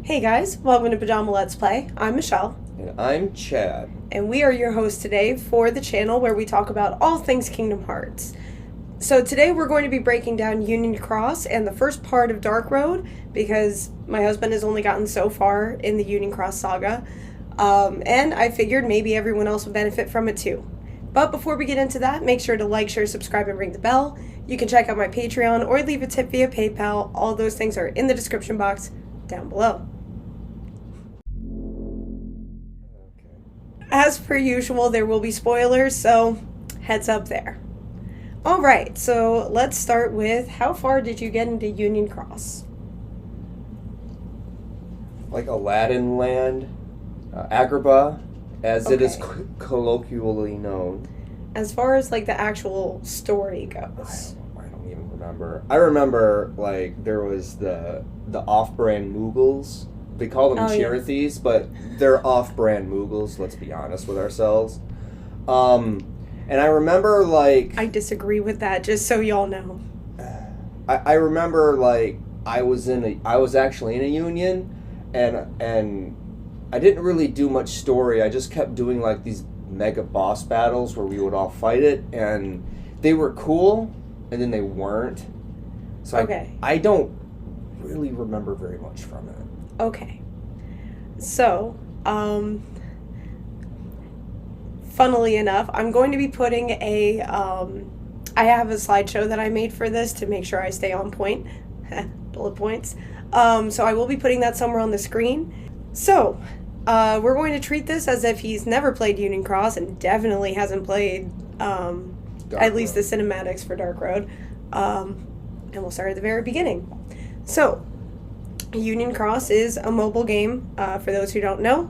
Hey guys, welcome to Pajama Let's Play. I'm Michelle. And I'm Chad. And we are your hosts today for the channel where we talk about all things Kingdom Hearts. So today we're going to be breaking down Union Cross and the first part of Dark Road because my husband has only gotten so far in the Union Cross saga. And I figured maybe everyone else would benefit from it too. But before we get into that, make sure to like, share, subscribe, and ring the bell. You can check out my Patreon or leave a tip via PayPal. All those things are in the description box down below. As per usual, there will be spoilers, so heads up there. Alright, so let's start with, how far did you get into Union Cross? Like Aladdin Land, Agrabah, as it is Okay. colloquially known. As far as like the actual story goes. I don't even remember. I remember like there was the off-brand Moogles. They call them Cherithies, but they're off-brand Moogles, let's be honest with ourselves. And I remember like... I disagree with that, just so y'all know. I remember like I was actually in a union, and I didn't really do much story. I just kept doing like these mega boss battles where we would all fight it, and they were cool, and then they weren't. So I don't really remember very much from it. Okay. So, funnily enough, I'm going to be putting I have a slideshow that I made for this to make sure I stay on point. Bullet points. So I will be putting that somewhere on the screen. So, we're going to treat this as if he's never played Union Cross and definitely hasn't played, at least the cinematics for Dark Road. And we'll start at the very beginning. So, Union Cross is a mobile game, for those who don't know,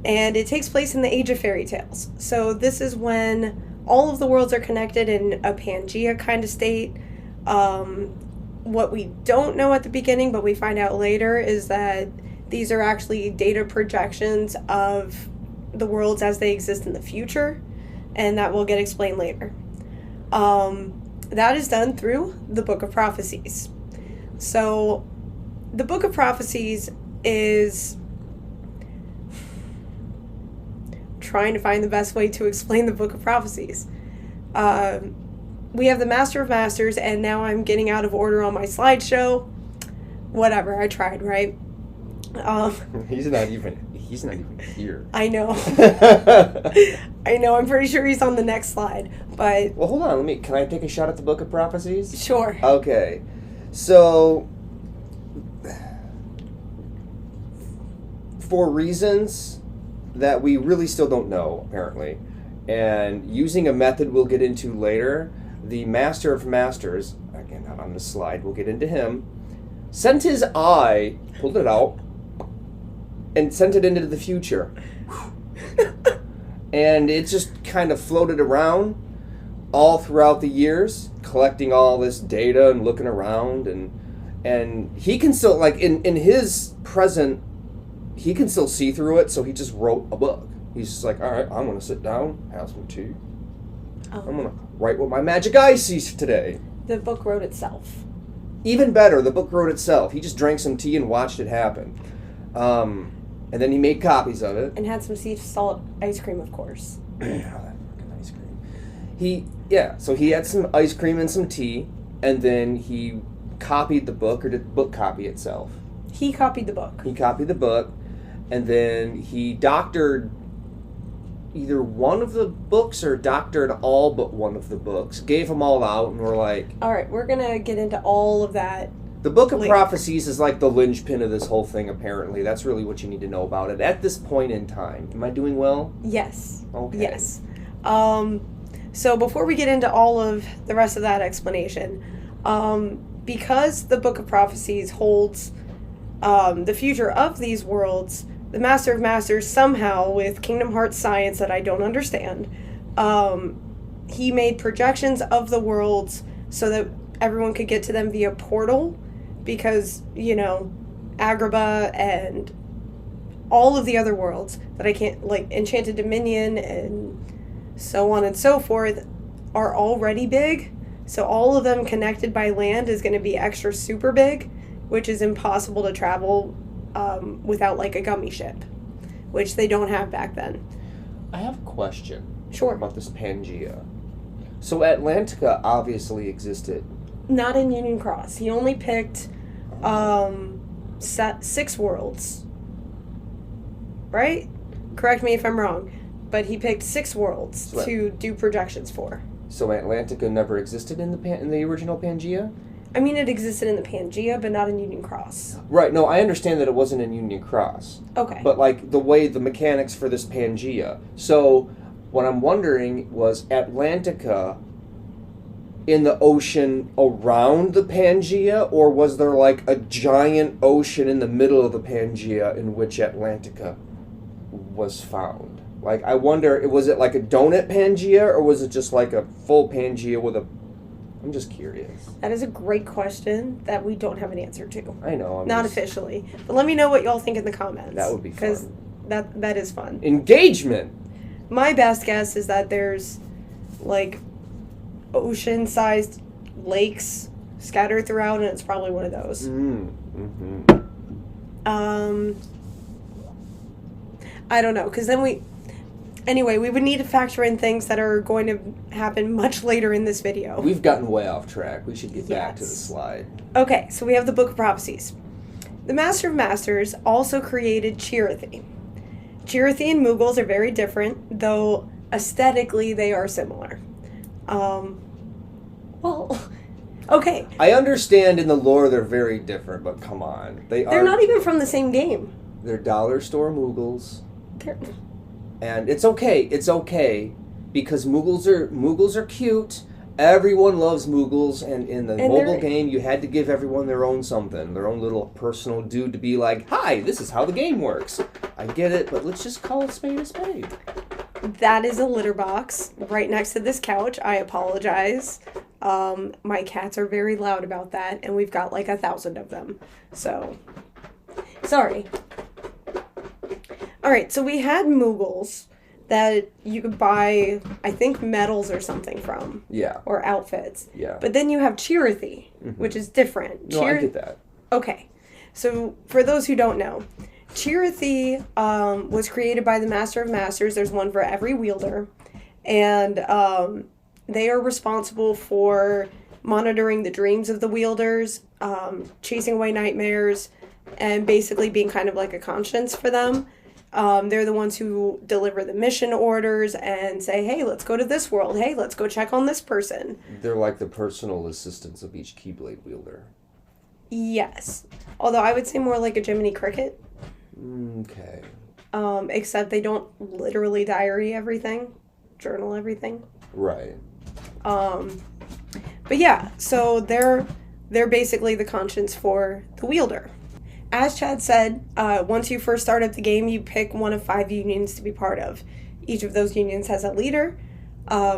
and it takes place in the Age of Fairy Tales. So this is when all of the worlds are connected in a Pangea kind of state. What we don't know at the beginning, but we find out later, is that these are actually data projections of the worlds as they exist in the future, and that will get explained later. That is done through the Book of Prophecies. So the Book of Prophecies is trying to find the best way to explain the Book of Prophecies. We have the Master of Masters, and now I'm getting out of order on my slideshow. Whatever, I tried, right? He's not even here. I know. I know, I'm pretty sure he's on the next slide, but... Well, hold on, can I take a shot at the Book of Prophecies? Sure. Okay, so... For reasons that we really still don't know, apparently, and using a method we'll get into later, the Master of Masters, again, not on this slide, we'll get into him, sent his eye, pulled it out, and sent it into the future. And it just kind of floated around all throughout the years, collecting all this data and looking around, and he can still, like, in his present, he can still see through it, so he just wrote a book. He's just like, all right, I'm going to sit down, have some tea. I'm going to write what my magic eye sees today. The book wrote itself. Even better, the book wrote itself. He just drank some tea and watched it happen. And then he made copies of it. And had some sea salt ice cream, of course. Oh, that fucking ice cream. So he had some ice cream and some tea, and then he copied the book, or did the book copy itself? He copied the book. He copied the book. And then he doctored either one of the books or doctored all but one of the books. Gave them all out, and we're like... All right, we're going to get into all of that. The Book of Prophecies is like the linchpin of this whole thing, apparently. That's really what you need to know about it at this point in time. Am I doing well? Yes. Okay. Yes. So before we get into all of the rest of that explanation, because the Book of Prophecies holds the future of these worlds, the Master of Masters somehow, with Kingdom Hearts science that I don't understand, he made projections of the worlds so that everyone could get to them via portal, because, you know, Agrabah and all of the other worlds that I can't, like Enchanted Dominion and so on and so forth, are already big. So all of them connected by land is going to be extra super big, which is impossible to travel without like a gummy ship, which they don't have back then. I have a question. Sure. About this Pangea. So Atlantica obviously existed. Not in Union Cross. He only picked 6 worlds. Right? Correct me if I'm wrong. But he picked 6 worlds to do projections for. So Atlantica never existed in the original Pangea? I mean, it existed in the Pangea, but not in Union Cross. Right, no, I understand that it wasn't in Union Cross. Okay. But, like, the mechanics for this Pangea. So, what I'm wondering was Atlantica in the ocean around the Pangea, or was there, like, a giant ocean in the middle of the Pangea in which Atlantica was found? Like, I wonder, was it like a donut Pangea, or was it just like a full Pangea with a... I'm just curious. That is a great question that we don't have an answer to. I know. Not officially. But let me know what y'all think in the comments. That would be fun. Because that is fun. Engagement! My best guess is that there's, like, ocean-sized lakes scattered throughout, and it's probably one of those. I don't know, because then Anyway, we would need to factor in things that are going to happen much later in this video. We've gotten way off track. We should get back to the slide. Okay, so we have the Book of Prophecies. The Master of Masters also created Chirathi. Chirathi and Mughals are very different, though aesthetically they are similar. Okay. I understand in the lore they're very different, but come on. They're not even from the same game. They're dollar store Mughals. And it's okay, because Mughals are cute. Everyone loves Mughals, and in the mobile game, you had to give everyone their own something, their own little personal dude to be like, hi, this is how the game works. I get it, but let's just call a spade a spade. That is a litter box right next to this couch. I apologize. My cats are very loud about that, and we've got like 1,000 of them. So, sorry. Alright, so we had Mughals that you could buy, I think, medals or something from. Yeah. Or outfits. Yeah. But then you have Chirathi, which is different. No, I get that. Okay. So, for those who don't know, Chirathi was created by the Master of Masters. There's one for every wielder. And they are responsible for monitoring the dreams of the wielders, chasing away nightmares, and basically being kind of like a conscience for them. They're the ones who deliver the mission orders and say, hey, let's go to this world. Hey, let's go check on this person. They're like the personal assistants of each Keyblade wielder. Yes. Although I would say more like a Jiminy Cricket. Okay. Except they don't literally diary everything. Journal everything. Right. But yeah, so they're basically the conscience for the wielder. As Chad said, once you first start up the game, you pick one of 5 unions to be part of. Each of those unions has a leader,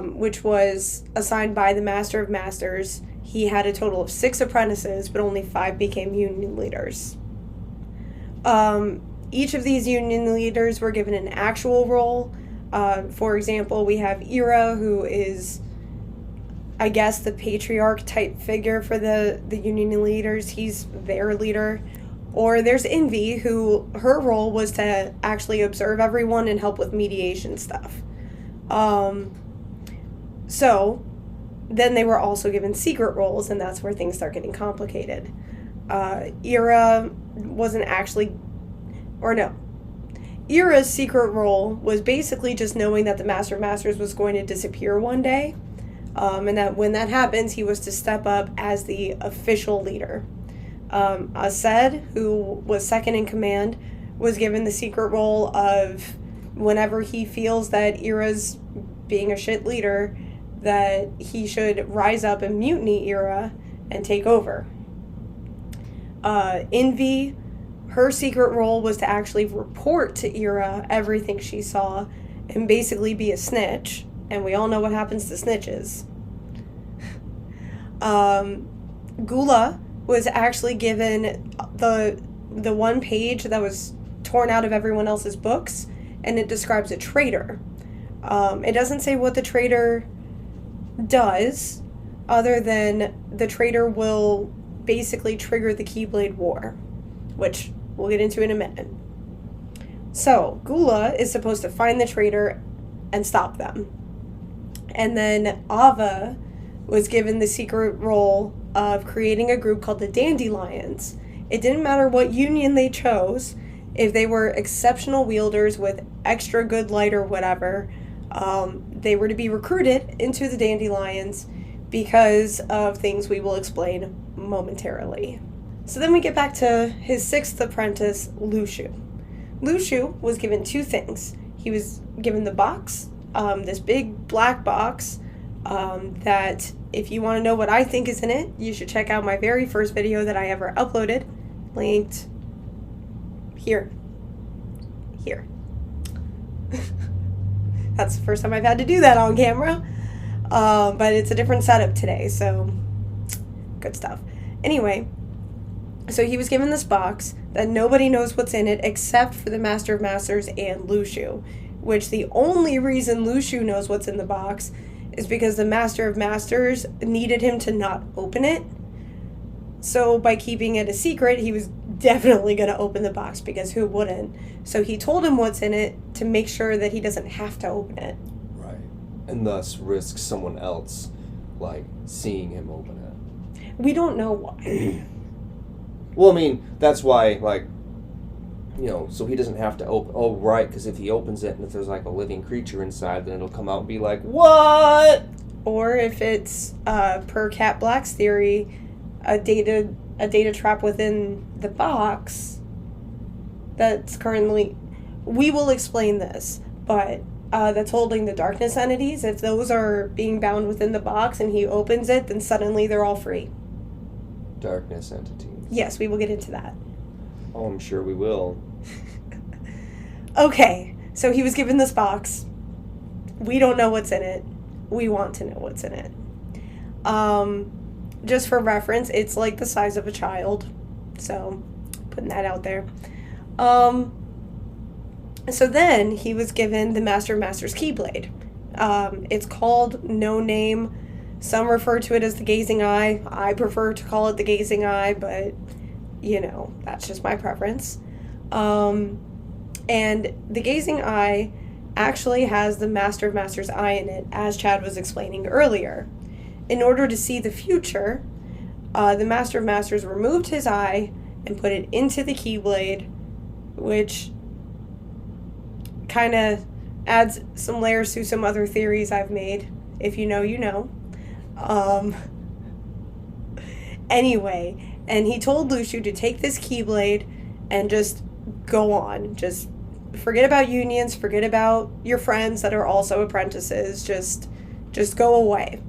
which was assigned by the Master of Masters. He had a total of 6 apprentices, but only 5 became union leaders. Each of these union leaders were given an actual role. For example, we have Ira, who is, I guess, the patriarch type figure for the union leaders. He's their leader. Or there's Envy, who her role was to actually observe everyone and help with mediation stuff. So then they were also given secret roles, and that's where things start getting complicated. Ira wasn't actually, or no. Ira's secret role was basically just knowing that the Master of Masters was going to disappear one day, and that when that happens, he was to step up as the official leader. Ased, who was second in command, was given the secret role of whenever he feels that Ira's being a shit leader, that he should rise up and mutiny Ira and take over. Envy, her secret role was to actually report to Ira everything she saw and basically be a snitch. And we all know what happens to snitches. Gula was actually given the one page that was torn out of everyone else's books, and it describes a traitor. It doesn't say what the traitor does, other than the traitor will basically trigger the Keyblade War, which We'll get into it in a minute. So, Gula is supposed to find the traitor and stop them. And then Ava was given the secret role of creating a group called the Dandelions. It didn't matter what union they chose. If they were exceptional wielders with extra good light or whatever, they were to be recruited into the Dandelions because of things we will explain momentarily. So then we get back to his sixth apprentice, Lushu. Lushu was given two things. He was given the box, this big black box, that if you want to know what I think is in it, you should check out my very first video that I ever uploaded, linked here. That's the first time I've had to do that on camera, but it's a different setup today, so good stuff. Anyway, so he was given this box that nobody knows what's in it except for the Master of Masters and Lushu, which the only reason Lushu knows what's in the box is because the Master of Masters needed him to not open it. So by keeping it a secret, he was definitely going to open the box, because who wouldn't? So he told him what's in it to make sure that he doesn't have to open it. Right. And thus risk someone else, like, seeing him open it. We don't know why. Well, I mean, that's why, like, you know, so he doesn't have to open. Oh, right, because if he opens it and if there's, like, a living creature inside, then it'll come out and be like, what? Or if it's, per Cat Black's theory, a data trap within the box that's currently, we will explain this, but that's holding the darkness entities. If those are being bound within the box and he opens it, then suddenly they're all free. Darkness entities. Yes, we will get into that. Oh, I'm sure we will. Okay, so he was given this box. We don't know what's in it. We want to know what's in it. Just for reference, it's like the size of a child. So, putting that out there. So then, he was given the Master of Masters Keyblade. It's called No Name. Some refer to it as the Gazing Eye. I prefer to call it the Gazing Eye, but, you know, that's just my preference. And the Gazing Eye actually has the Master of Masters eye in it, as Chad was explaining earlier. In order to see the future, the Master of Masters removed his eye and put it into the Keyblade, which kind of adds some layers to some other theories I've made. If you know, you know. Anyway, and he told Lushu to take this Keyblade and just go on. Just forget about unions, forget about your friends that are also apprentices. Just go away.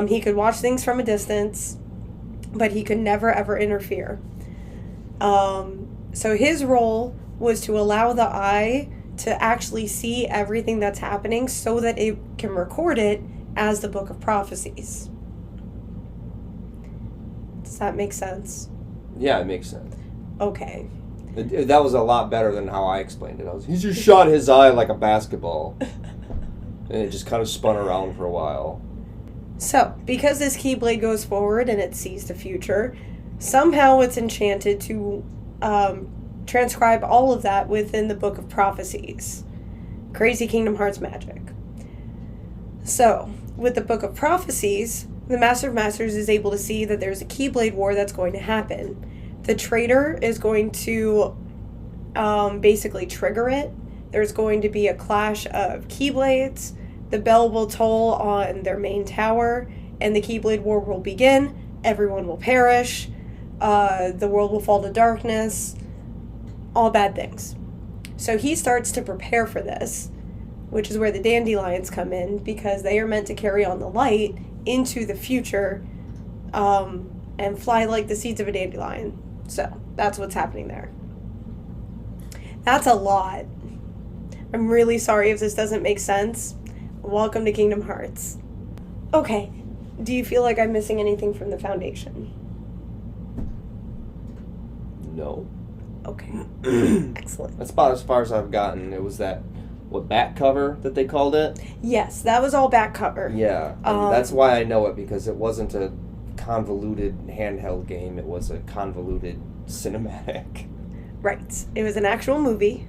He could watch things from a distance, but he could never ever interfere. So his role was to allow the eye to actually see everything that's happening so that it can record it as the Book of Prophecies. Does that make sense? Yeah, it makes sense. Okay. That was a lot better than how I explained it. He just shot his eye like a basketball. And it just kind of spun around for a while. So, because this Keyblade goes forward and it sees the future, somehow it's enchanted to transcribe all of that within the Book of Prophecies. Crazy Kingdom Hearts magic. So, with the Book of Prophecies, the Master of Masters is able to see that there's a Keyblade War that's going to happen. The traitor is going to basically trigger it. There's going to be a clash of Keyblades. The bell will toll on their main tower, and the Keyblade War will begin. Everyone will perish. The world will fall to darkness. All bad things. So he starts to prepare for this, which is where the Dandelions come in, because they are meant to carry on the light into the future and fly like the seeds of a dandelion. So that's what's happening there. That's a lot. I'm really sorry if this doesn't make sense. Welcome to Kingdom Hearts. Okay, do you feel like I'm missing anything from the foundation? No. Okay. Excellent. That's about as far as I've gotten. It was that, back cover that they called it? Yes, that was all back cover. Yeah, and that's why I know it, because it wasn't a convoluted handheld game. It was a convoluted cinematic. Right. It was an actual movie,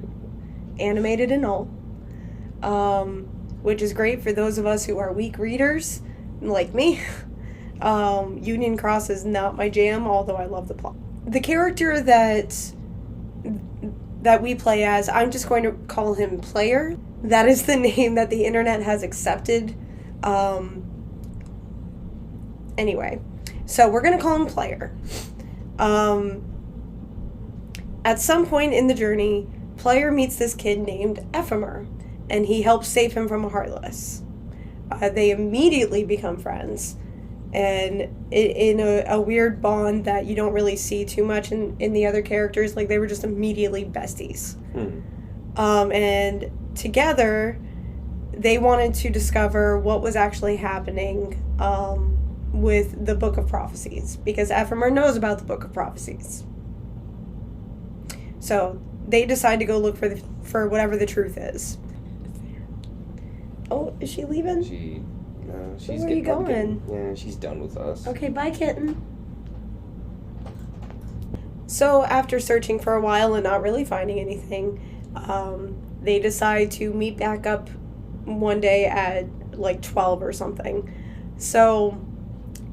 animated and all, which is great for those of us who are weak readers, like me. Union Cross is not my jam, although I love the plot. The character that we play as, I'm just going to call him Player. That is the name that the internet has accepted. Anyway, so we're going to call him Player. At some point in the journey, Player meets this kid named Ephemer, and he helps save him from a Heartless. They immediately become friends, and in a weird bond that you don't really see too much in the other characters. Like, they were just immediately besties. And together, they wanted to discover what was actually happening with the Book of Prophecies, because Ephemer knows about the Book of Prophecies. So they decide to go look for whatever the truth is. Oh, is she leaving? She's Where are you going? Yeah, she's done with us. Okay, bye, kitten. So after searching for a while and not really finding anything, they decide to meet back up one day at like 12 or something. So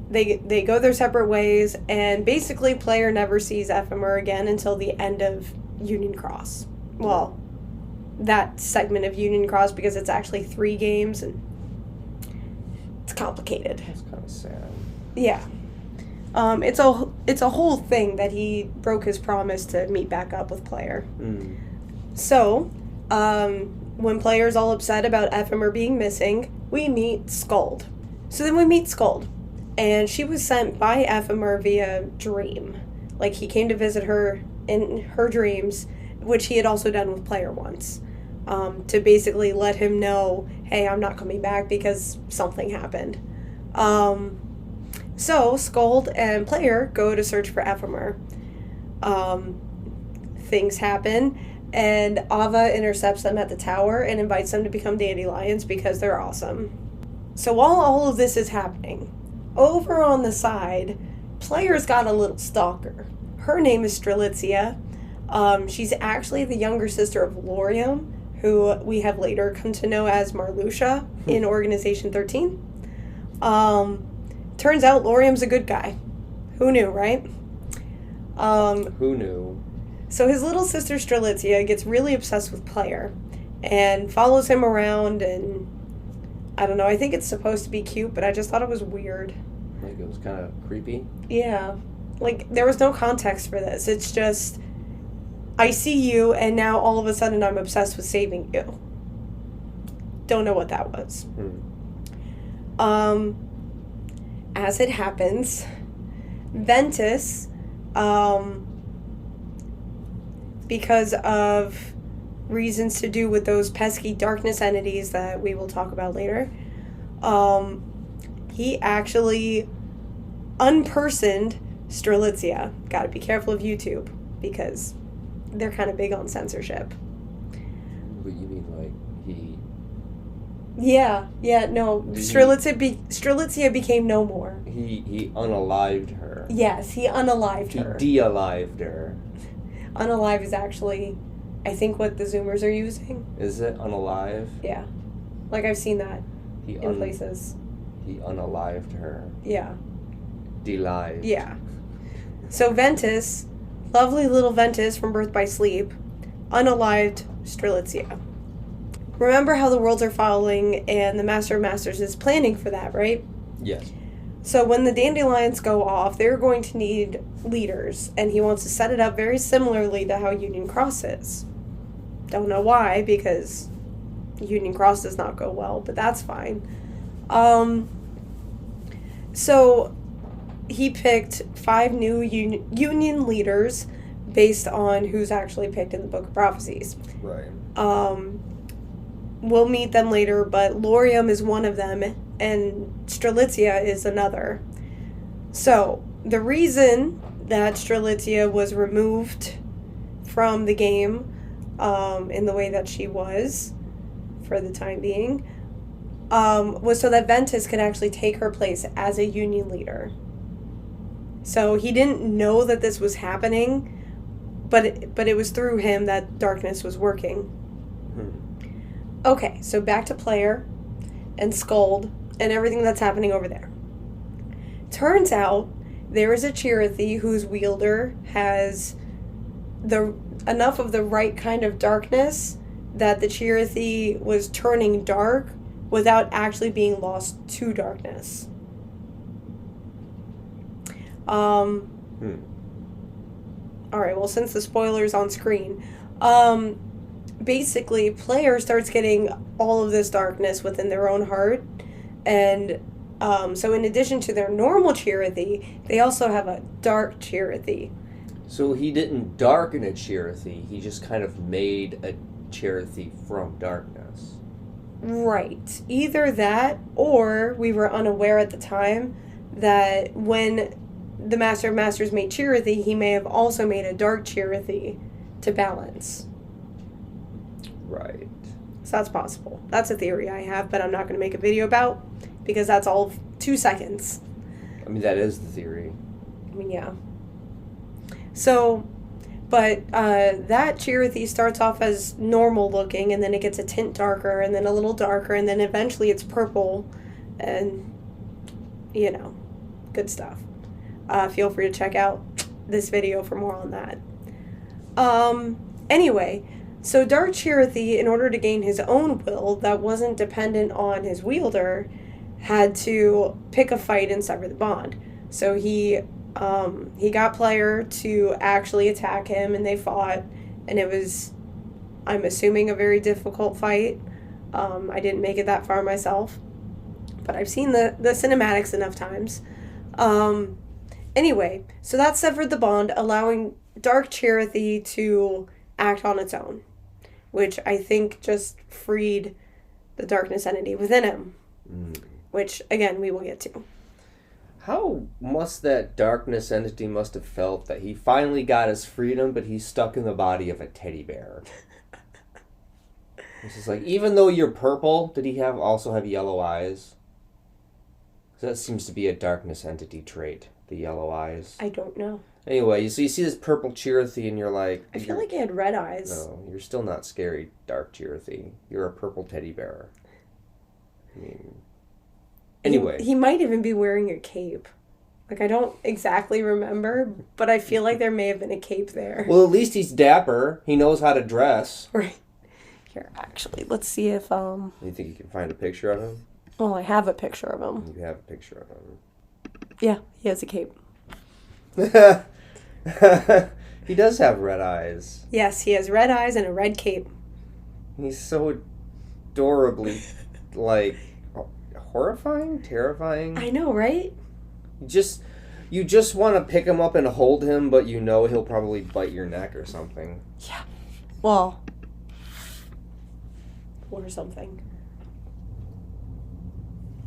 they go their separate ways, and basically Player never sees Ephemer again until the end of Union Cross. Well, that segment of Union Cross, because it's actually 3 games and it's complicated. That's kind of sad. Yeah. It's a whole thing that he broke his promise to meet back up with Player. So, when Player's all upset about Ephemer being missing, we meet Skuld. So then we meet Skuld, and she was sent by Ephemer via dream. Like, he came to visit her in her dreams, which he had also done with Player once, to basically let him know, hey, I'm not coming back because something happened. So Skuld and Player go to search for Ephemer. Things happen, and Ava intercepts them at the tower and invites them to become dandelions because they're awesome. So while all of this is happening, over on the side, Player's got a little stalker. Her name is Strelitzia. She's actually the younger sister of Laurium, who we have later come to know as Marluxia in Organization 13. Turns out Laurium's a good guy. Who knew, right? Who knew? So his little sister Strelitzia gets really obsessed with Player and follows him around, and I don't know, I think it's supposed to be cute, but I just thought it was weird. Like, it was kind of creepy? Yeah. Like, there was no context for this. It's just, I see you, and now all of a sudden I'm obsessed with saving you. Don't know what that was. As it happens, Ventus, because of reasons to do with those pesky darkness entities that we will talk about later, he actually unpersoned Strelitzia. Gotta be careful of YouTube, because they're kind of big on censorship. What you mean, like, he... Yeah, no. Strelitzia became no more. He unalived her. Yes, he unalived her. He de-alived her. Unalive is actually, I think, what the Zoomers are using. Is it unalive? Yeah. Like, I've seen that in places. He unalived her. Yeah. De-lived. Yeah. So Ventus, lovely little Ventus from Birth by Sleep, unalived Strelitzia. Remember how the worlds are falling and the Master of Masters is planning for that, right? Yes. So when the dandelions go off, they're going to need leaders, and he wants to set it up very similarly to how Union Cross is. Don't know why, because Union Cross does not go well, but that's fine. So he picked 5 new Union leaders based on who's actually picked in the Book of Prophecies. Right. We'll meet them later, but Laurium is one of them, and Strelitzia is another. So, the reason that Strelitzia was removed from the game in the way that she was, for the time being, was so that Ventus could actually take her place as a Union leader. So, he didn't know that this was happening, but it was through him that darkness was working. Hmm. Okay, so back to player and Scold and everything that's happening over there. Turns out there is a Chirithy whose wielder has enough of the right kind of darkness that the Chirithy was turning dark without actually being lost to darkness. Alright, well, since the spoiler's on screen, basically, player starts getting all of this darkness within their own heart, and so in addition to their normal Chirithy, they also have a dark Chirithy. So he didn't darken a Chirithy, he just kind of made a Chirithy from darkness. Right. Either that, or we were unaware at the time that when the Master of Masters made Chirithy, he may have also made a dark Chirithy to balance. Right. So that's possible. That's a theory I have, but I'm not going to make a video about, because that's all 2 seconds. I mean, that is the theory. I mean, yeah. So, but that Chirithy starts off as normal looking, and then it gets a tint darker, and then a little darker, and then eventually it's purple, and, you know, good stuff. Feel free to check out this video for more on that. Anyway, so Dark Chirithy, in order to gain his own will that wasn't dependent on his wielder, had to pick a fight and sever the bond. So he got player to actually attack him, and they fought, and it was, I'm assuming, a very difficult fight. I didn't make it that far myself, but I've seen the cinematics enough times. Anyway, so that severed the bond, allowing Dark Chirithy to act on its own, which I think just freed the darkness entity within him, which, again, we will get to. How must that darkness entity must have felt that he finally got his freedom, but he's stuck in the body of a teddy bear? It's just like, even though you're purple, did he also have yellow eyes? So that seems to be a darkness entity trait, the yellow eyes. I don't know. Anyway, so you see this purple Chirithy, and you're like... I feel like he had red eyes. No, you're still not scary, Dark Chirithy. You're a purple teddy bear. I mean... Anyway. He might even be wearing a cape. Like, I don't exactly remember, but I feel like there may have been a cape there. Well, at least he's dapper. He knows how to dress. Right. Here, actually, let's see if, You think you can find a picture of him? Well, I have a picture of him. You have a picture of him. Yeah, he has a cape. He does have red eyes. Yes, he has red eyes and a red cape. He's so adorably, like, horrifying? Terrifying? I know, right? You just want to pick him up and hold him, but you know he'll probably bite your neck or something. Yeah. Well, or something.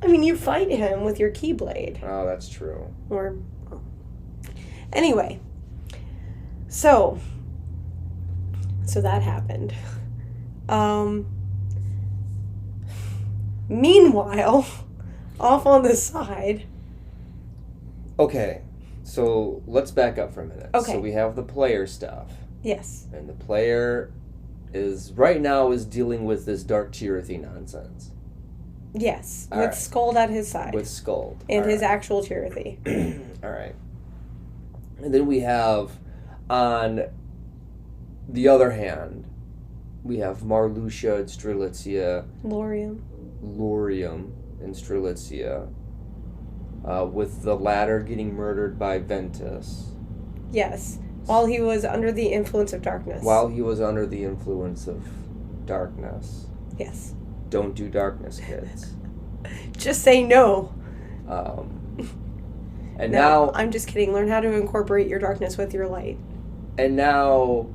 I mean, you fight him with your Keyblade. Oh, that's true. Anyway, so that happened. Meanwhile, off on the side. Okay, so let's back up for a minute. Okay. So we have the player stuff. Yes. And the player right now is dealing with this Dark Chirithy nonsense. Yes, All with right. Scold at his side. With Scold. And All his right. actual Chirithy. All right. And then we have, on the other hand, we have Marluxia and Strelitzia. Lorium and Strelitzia. With the latter getting murdered by Ventus. Yes, while he was under the influence of darkness. While he was under the influence of darkness. Yes. Don't do darkness, kids. Just say no. And No, now... I'm just kidding. Learn how to incorporate your darkness with your light. And now,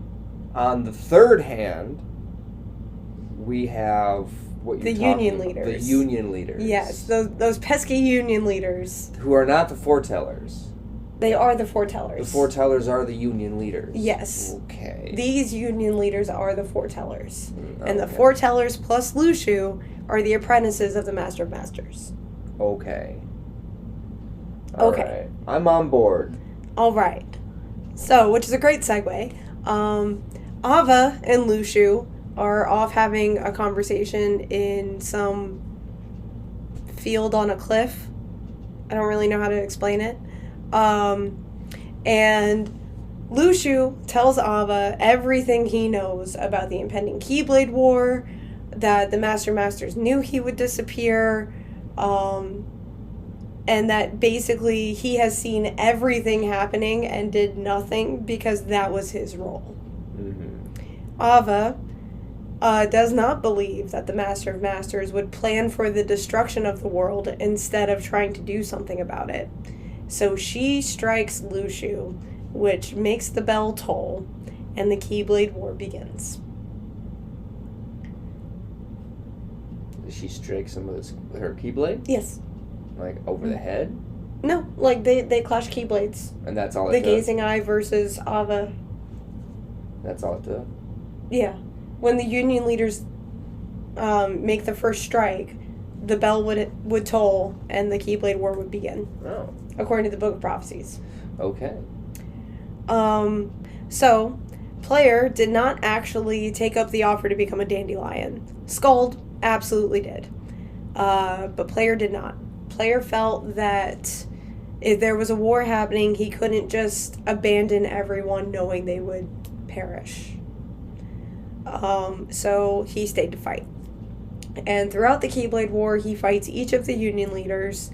on the third hand, we have... The union leaders. The union leaders. Yes, those pesky union leaders. Who are not the foretellers. They are the foretellers. The foretellers are the union leaders. Yes. Okay. These union leaders are the foretellers. Okay. And the foretellers plus Lushu are the apprentices of the Master of Masters. Okay. Okay. All right. I'm on board. All right. So, which is a great segue. Ava and Lushu are off having a conversation in some field on a cliff. I don't really know how to explain it. And Lushu tells Ava everything he knows about the impending Keyblade War, that the Masters knew he would disappear, and that basically he has seen everything happening and did nothing because that was his role. Ava does not believe that the Master of Masters would plan for the destruction of the world instead of trying to do something about it. So she strikes Lushu, which makes the bell toll, and the Keyblade War begins. Does she strike some of her Keyblade? Yes. Like over the head? No, like they clash Keyblades. And that's all it The took? Gazing Eye versus Ava. That's all it took? Yeah. When the Union leaders make the first strike, the bell would toll and the Keyblade War would begin. Oh. According to the Book of Prophecies. Okay. So, Player did not actually take up the offer to become a dandelion. Skuld absolutely did. But Player did not. Player felt that if there was a war happening, he couldn't just abandon everyone knowing they would perish. So he stayed to fight. And throughout the Keyblade War, he fights each of the Union leaders,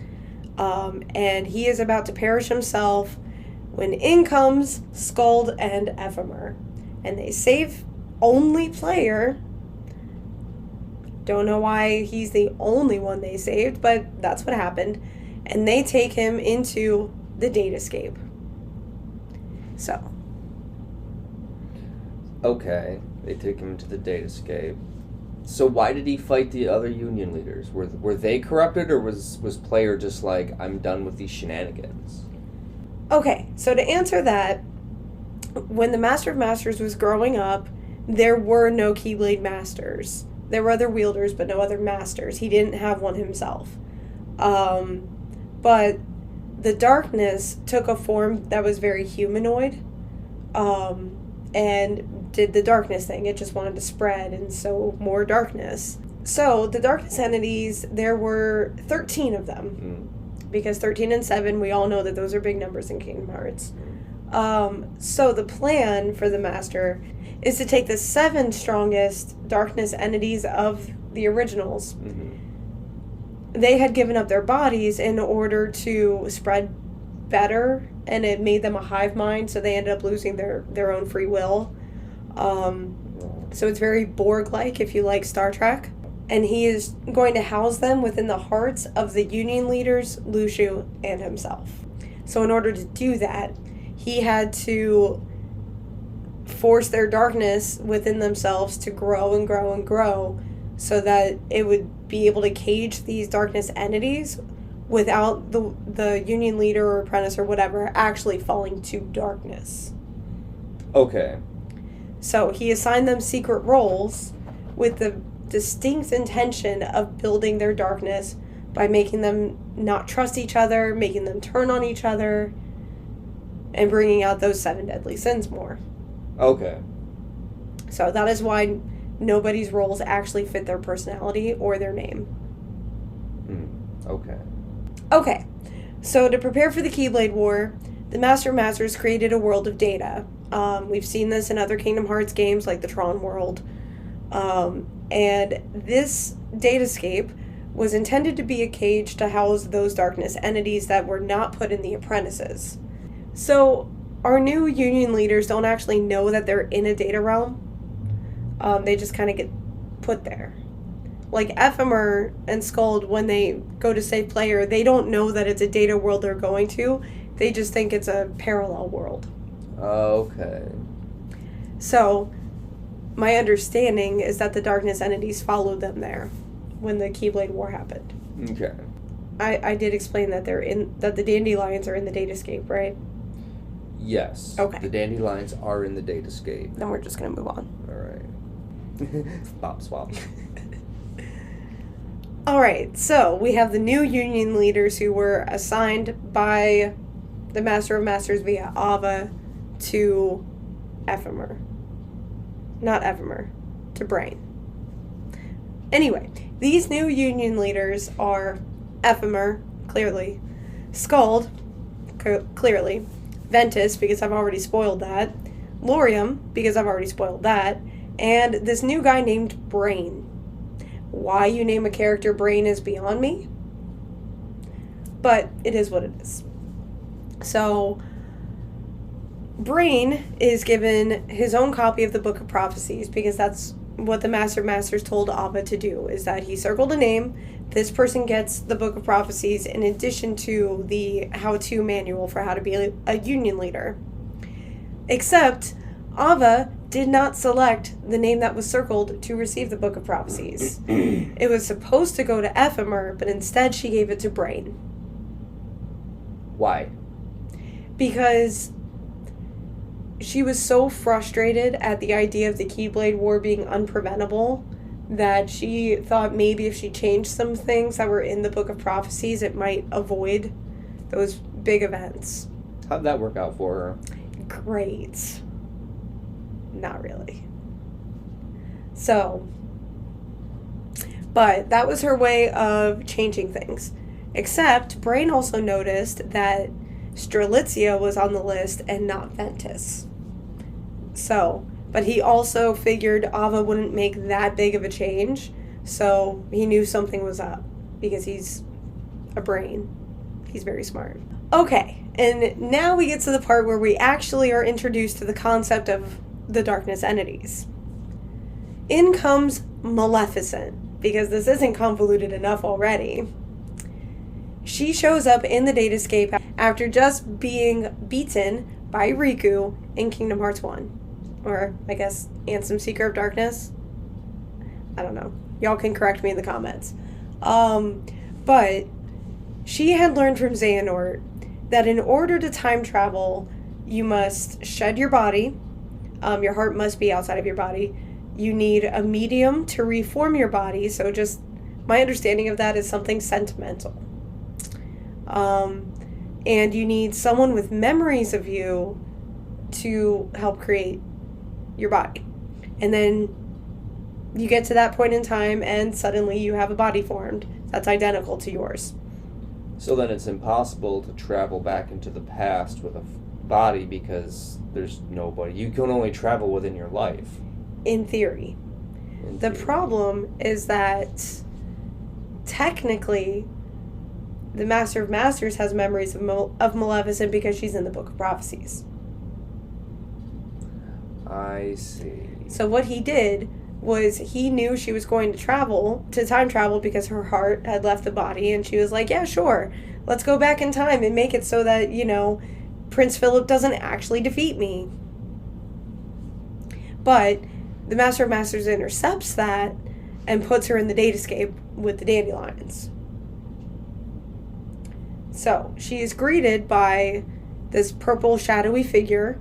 and he is about to perish himself when in comes Skuld and Ephemer. And they save only Player. Don't know why he's the only one they saved, but that's what happened. And they take him into the Datascape. So. Okay, they took him to the Datascape. So why did he fight the other Union leaders? Were they corrupted, or was Player just like, I'm done with these shenanigans? Okay, so to answer that, when the Master of Masters was growing up, there were no Keyblade Masters. There were other wielders, but no other Masters. He didn't have one himself. But the darkness took a form that was very humanoid, and did the darkness thing. It just wanted to spread, and so more darkness. So the darkness entities, there were 13 of them. Because 13 and 7, we all know that those are big numbers in Kingdom Hearts. So the plan for the Master is to take the 7 strongest darkness entities of the originals. They had given up their bodies in order to spread better, and it made them a hive mind, so they ended up losing their own free will. So it's very Borg-like if you like Star Trek. And he is going to house them within the hearts of the Union leaders, Lushu, and himself. So in order to do that, he had to force their darkness within themselves to grow and grow and grow so that it would be able to cage these darkness entities without the Union leader or apprentice or whatever actually falling to darkness. Okay. So he assigned them secret roles with the distinct intention of building their darkness by making them not trust each other, making them turn on each other, and bringing out those 7 deadly sins more. Okay. So that is why nobody's roles actually fit their personality or their name. Okay. Okay, so to prepare for the Keyblade War, the Master of Masters created a world of data. We've seen this in other Kingdom Hearts games like the Tron world. And this datascape was intended to be a cage to house those darkness entities that were not put in the apprentices. So our new Union leaders don't actually know that they're in a data realm. They just kind of get put there. Like Ephemer and Skuld, when they go to save Player, they don't know that it's a data world they're going to. They just think it's a parallel world. Okay. So my understanding is that the darkness entities followed them there when the Keyblade War happened. Okay. I did explain that that the dandelions are in the datascape, right? Yes. Okay. The dandelions are in the Datascape. Then we're just gonna move on. All right. Bop swap. All right. So we have the new Union leaders who were assigned by the Master of Masters via Ava to Ephemer. Not Ephemer. To Brain. Anyway, these new union leaders are Ephemer, clearly. Skald, clearly. Ventus, because I've already spoiled that. Lorium, because I've already spoiled that. And this new guy named Brain. Why you name a character Brain is beyond me. But it is what it is. So, Brain is given his own copy of the Book of Prophecies, because that's what the Master of Masters told Ava to do, is that he circled a name. This person gets the Book of Prophecies in addition to the how-to manual for how to be a union leader. Except, Ava did not select the name that was circled to receive the Book of Prophecies. It was supposed to go to Ephemer, but instead she gave it to Brain. Why? Because she was so frustrated at the idea of the Keyblade War being unpreventable that she thought maybe if she changed some things that were in the Book of Prophecies, it might avoid those big events. How'd that work out for her? Great. Not really. So, but that was her way of changing things. Except, Brain also noticed that Strelitzia was on the list and not Ventus. So, but he also figured Ava wouldn't make that big of a change, so he knew something was up, because he's a brain. He's very smart. Okay, and now we get to the part where we actually are introduced to the concept of the darkness entities. In comes Maleficent, because this isn't convoluted enough already. She shows up in the Datascape after just being beaten by Riku in Kingdom Hearts 1. Or, I guess, Ansem Seeker of Darkness? I don't know. Y'all can correct me in the comments. But she had learned from Xehanort that in order to time travel, you must shed your body. Your heart must be outside of your body. You need a medium to reform your body. So just, my understanding of that is something sentimental. And you need someone with memories of you to help create your body. And then you get to that point in time and suddenly you have a body formed that's identical to yours. So then it's impossible to travel back into the past with a body because there's nobody. You can only travel within your life. In theory. The problem is that technically the Master of Masters has memories of Maleficent because she's in the Book of Prophecies. I see. So what he did was he knew she was going to time travel because her heart had left the body, and she was like, yeah, sure, let's go back in time and make it so that, Prince Philip doesn't actually defeat me. But the Master of Masters intercepts that and puts her in the Datascape with the Dandelions. So she is greeted by this purple shadowy figure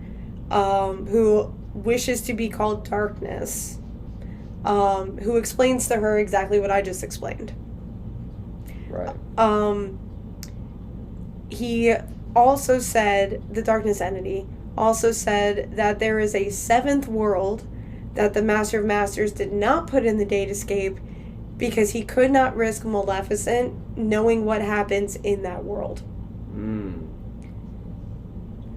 who wishes to be called Darkness, who explains to her exactly what I just explained. Right. He also said, the Darkness entity also said that there is a seventh world that the Master of Masters did not put in the Datascape because he could not risk Maleficent knowing what happens in that world.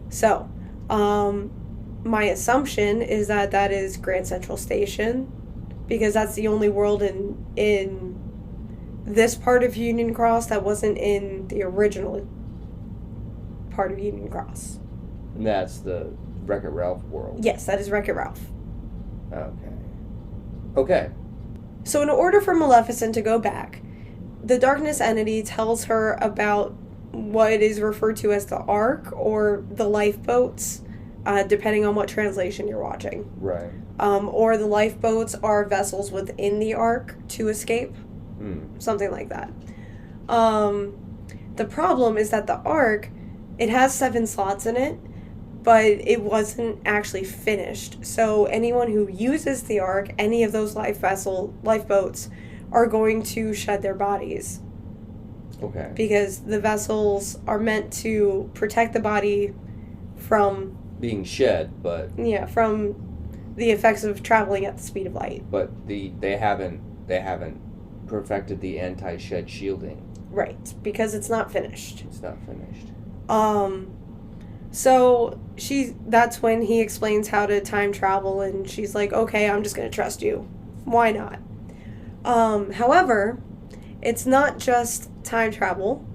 So, my assumption is that that is Grand Central Station, because that's the only world in this part of Union Cross that wasn't in the original part of Union Cross. And that's the Wreck-It Ralph world. Yes, that is Wreck-It Ralph. Okay. So in order for Maleficent to go back, the Darkness entity tells her about what is referred to as the Ark or the lifeboats, depending on what translation you're watching. Right. Or the lifeboats are vessels within the Ark to escape. Something like that. The problem is that the Ark, it has 7 slots in it, but it wasn't actually finished. So anyone who uses the Ark, any of those lifeboats, are going to shed their bodies. Okay. Because the vessels are meant to protect the body from being shed, but Yeah, from the effects of traveling at the speed of light. they haven't perfected the anti-shed shielding. Right, because it's not finished. It's not finished. So that's when he explains how to time travel, and she's like, okay, I'm just gonna trust you. Why not? However, it's not just time travel.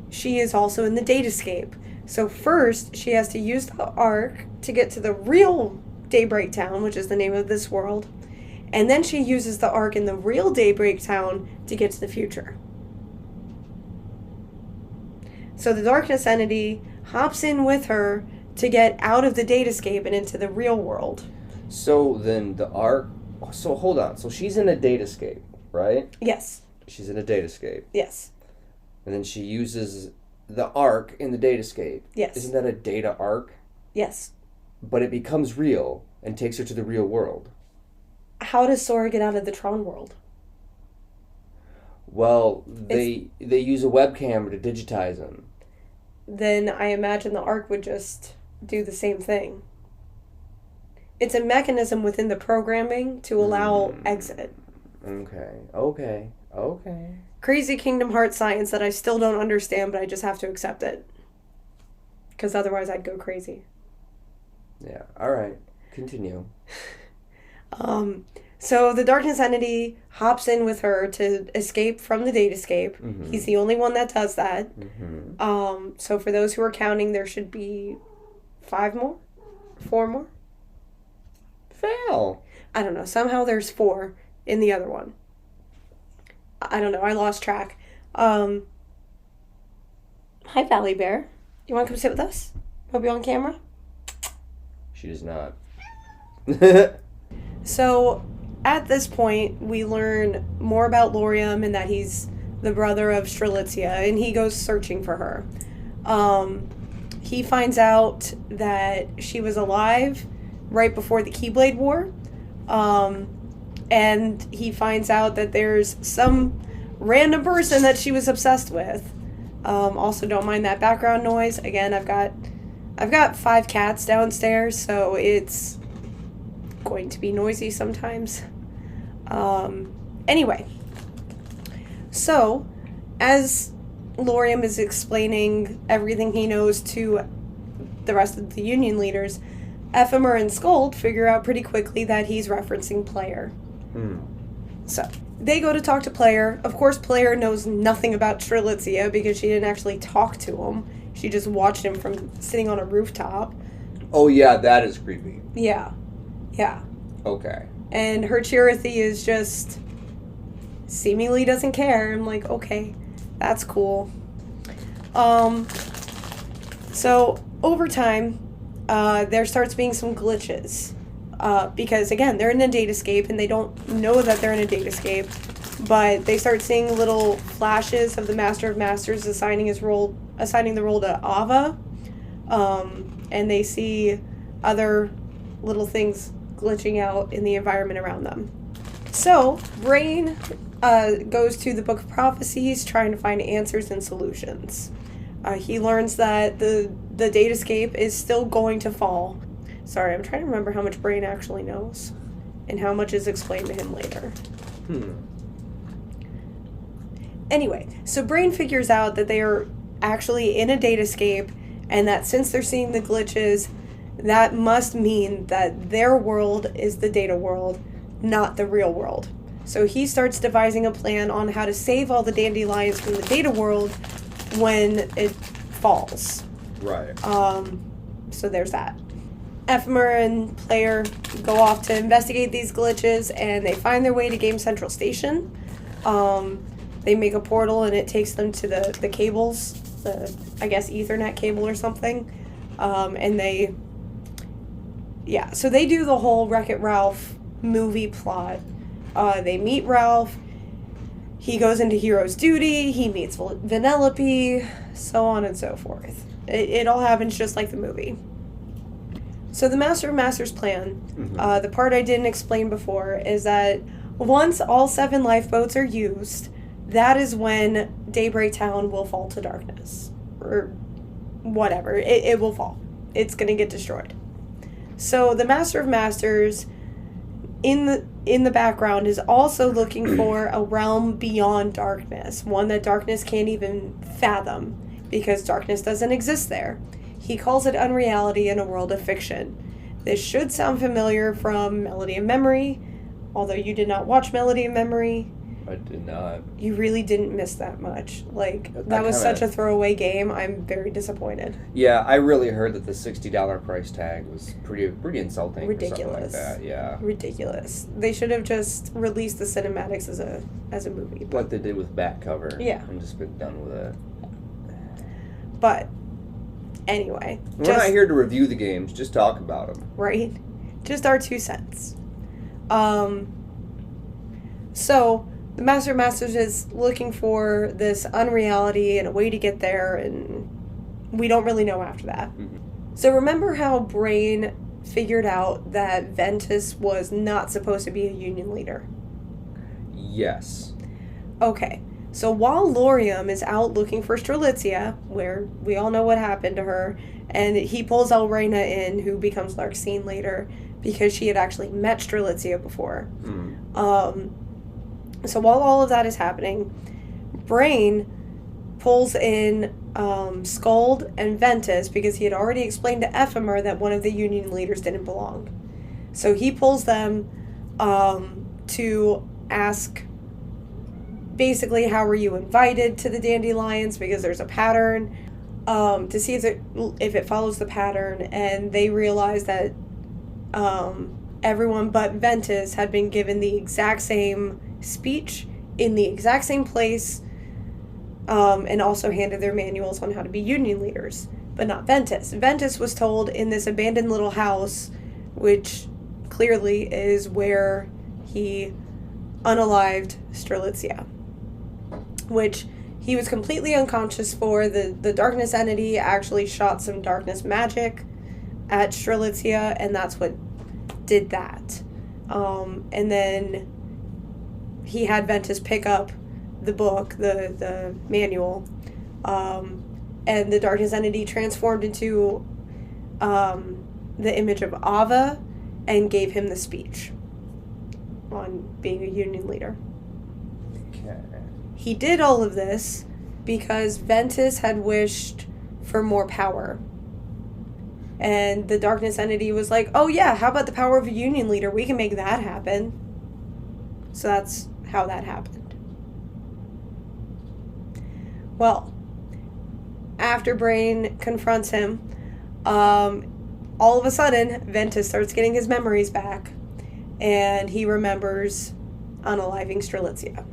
She is also in the Datascape. So first, she has to use the Ark to get to the real Daybreak Town, which is the name of this world. And then she uses the Ark in the real Daybreak Town to get to the future. So the Darkness entity hops in with her to get out of the Datascape and into the real world. So then the Ark... So hold on. So she's in a Datascape, right? Yes. She's in a Datascape. Yes. And then she uses the Ark in the Datascape. Yes. Isn't that a data Ark? Yes. But it becomes real and takes her to the real world. How does Sora get out of the Tron world? Well, they use a webcam to digitize him. Then I imagine the Ark would just do the same thing. It's a mechanism within the programming to allow exit. Okay. Crazy Kingdom Hearts science that I still don't understand, but I just have to accept it. Because otherwise I'd go crazy. Yeah, alright. Continue. So the Darkness entity hops in with her to escape from the Datascape. Mm-hmm. He's the only one that does that. Mm-hmm. So for those who are counting, there should be 5 more? 4 more? Fail. I don't know. Somehow there's 4 in the other one. I don't know. I lost track. Hi, Valley Bear. You want to come sit with us? Hope you're on camera. She does not. So, at this point, we learn more about Lorium and that he's the brother of Strelitzia, and he goes searching for her. He finds out that she was alive right before the Keyblade War, and he finds out that there's some random person that she was obsessed with. Also, don't mind that background noise. Again, I've got 5 cats downstairs, so it's going to be noisy sometimes. Anyway, so as Lorium is explaining everything he knows to the rest of the Union leaders, Ephemer and Scold figure out pretty quickly that he's referencing Player. So they go to talk to Player. Of course, Player knows nothing about Strelitzia because she didn't actually talk to him. She just watched him from sitting on a rooftop. Oh yeah, that is creepy. Yeah. Okay. And her Chirithy is just seemingly doesn't care. I'm like, okay, that's cool. So over time, there starts being some glitches. Because again, they're in a Datascape and they don't know that they're in a Datascape, but they start seeing little flashes of the Master of Masters assigning the role to Ava. And they see other little things glitching out in the environment around them. So, Brain goes to the Book of Prophecies trying to find answers and solutions. He learns that the Datascape is still going to fall. Sorry, I'm trying to remember how much Brain actually knows and how much is explained to him later. Anyway, so Brain figures out that they are actually in a Datascape and that since they're seeing the glitches, that must mean that their world is the data world, not the real world. So he starts devising a plan on how to save all the dandelions from the data world when it falls. Right. So there's that. Ephemer and Player go off to investigate these glitches, and they find their way to Game Central Station. They make a portal, and it takes them to the cables, the, I guess, Ethernet cable or something. So they do the whole Wreck-It Ralph movie plot. They meet Ralph. He goes into Hero's Duty. He meets Vanellope, so on and so forth. It all happens just like the movie. So the Master of Masters plan, the part I didn't explain before, is that once all 7 lifeboats are used, that is when Daybreak Town will fall to darkness. Or whatever. It will fall. It's going to get destroyed. So the Master of Masters in the background is also looking for a realm beyond darkness, one that darkness can't even fathom because darkness doesn't exist there. He calls it unreality in a world of fiction. This should sound familiar from Melody of Memory, although you did not watch Melody of Memory. I did not. You really didn't miss that much. Like, that was such a throwaway game. I'm very disappointed. Yeah, I really heard that the $60 price tag was pretty insulting. Ridiculous. For something like that. Yeah. Ridiculous. They should have just released the cinematics as a movie. Like they did with Back Cover. Yeah. And just been done with it. But anyway, we're not here to review the games, just talk about them. Right? Just our 2 cents. So the Master of Masters is looking for this unreality and a way to get there, and we don't really know after that. Mm-hmm. So remember how Brain figured out that Ventus was not supposed to be a Union leader? Yes. Okay. So while Laurium is out looking for Strelitzia, where we all know what happened to her, and he pulls Elrena in, who becomes Larxene later, because she had actually met Strelitzia before. Mm. So while all of that is happening, Brain pulls in Skuld and Ventus, because he had already explained to Ephemer that one of the Union leaders didn't belong. So he pulls them to ask, basically, how were you invited to the Dandelions, because there's a pattern, to see if it follows the pattern, and they realize that everyone but Ventus had been given the exact same speech in the exact same place, and also handed their manuals on how to be Union leaders, but not Ventus. Ventus was told in this abandoned little house, which clearly is where he unalived Strelitzia, which he was completely unconscious for. The darkness entity actually shot some darkness magic at Strelitzia, and that's what did that. And then he had Ventus pick up the book, the manual, and the darkness entity transformed into the image of Ava and gave him the speech on being a Union leader. Okay. He did all of this because Ventus had wished for more power. And the darkness entity was like, oh yeah, how about the power of a Union leader? We can make that happen. So that's how that happened. Well, after Brain confronts him, all of a sudden, Ventus starts getting his memories back, and he remembers unaliving Strelitzia.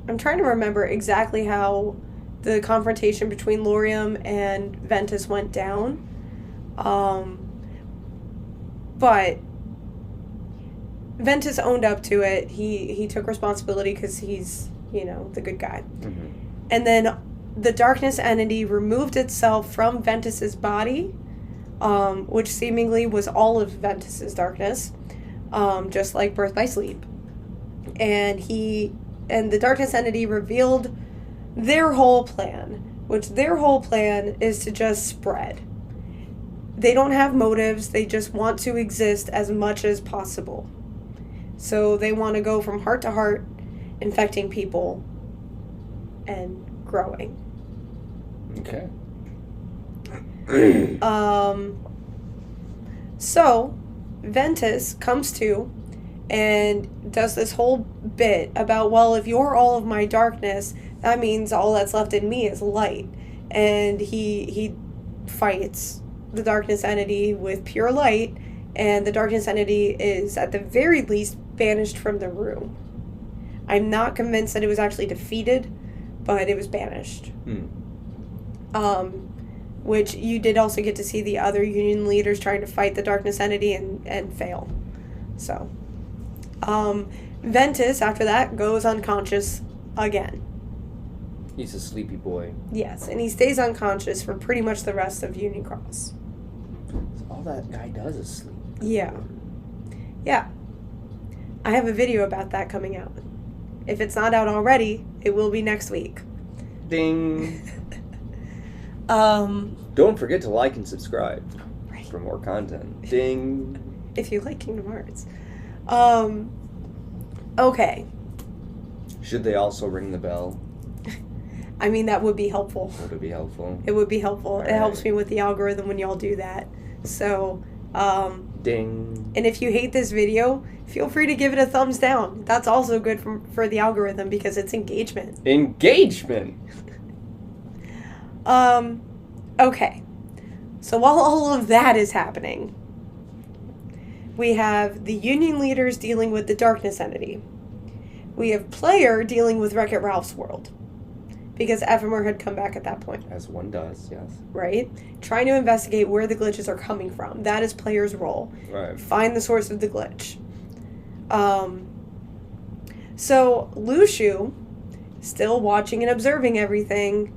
I'm trying to remember exactly how the confrontation between Laurium and Ventus went down. But Ventus owned up to it. He took responsibility because he's, the good guy. Mm-hmm. And then the darkness entity removed itself from Ventus's body, which seemingly was all of Ventus's darkness, just like Birth by Sleep. And the darkness entity revealed their whole plan, which their whole plan is to just spread. They don't have motives. They just want to exist as much as possible. So they want to go from heart to heart, infecting people and growing. Okay. So Ventus comes to and does this whole bit about, well, if you're all of my darkness, that means all that's left in me is light. And he fights the darkness entity with pure light, and the darkness entity is at the very least banished from the room. I'm not convinced that it was actually defeated, but it was banished. Which you did also get to see the other Union leaders trying to fight the darkness entity and fail. So Ventus, after that, goes unconscious again. He's a sleepy boy. Yes, and he stays unconscious for pretty much the rest of Union Cross. So all that guy does is sleep. Yeah. Yeah. I have a video about that coming out. If it's not out already, it will be next week. Ding. Don't forget to like and subscribe for more content. Ding. If you like Kingdom Hearts. Okay. Should they also ring the bell? I mean, that would be helpful. Would it be helpful? It would be helpful. All it right. helps me with the algorithm when y'all do that. So, Ding. And if you hate this video, feel free to give it a thumbs down. That's also good for the algorithm because it's engagement. Engagement! Okay. So while all of that is happening, we have the Union leaders dealing with the Darkness entity. We have Player dealing with Wreck-It Ralph's world. Because Ephemer had come back at that point. As one does, yes. Right? Trying to investigate where the glitches are coming from. That is Player's role. Right. Find the source of the glitch. So Lushu, still watching and observing everything,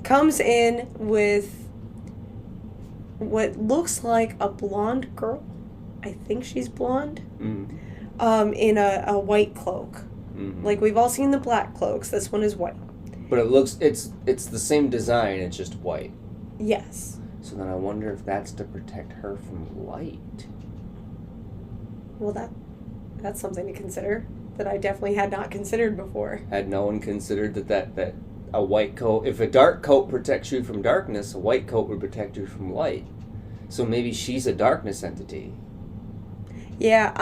comes in with what looks like a blonde girl. I think she's blonde. In a white cloak. Mm-hmm. Like we've all seen the black cloaks. This one is white. But it looks, it's the same design, it's just white. Yes. So then I wonder if that's to protect her from light. Well, that's something to consider that I definitely had not considered before. Had no one considered that a white coat, if a dark coat protects you from darkness, a white coat would protect you from light. So maybe she's a darkness entity. Yeah,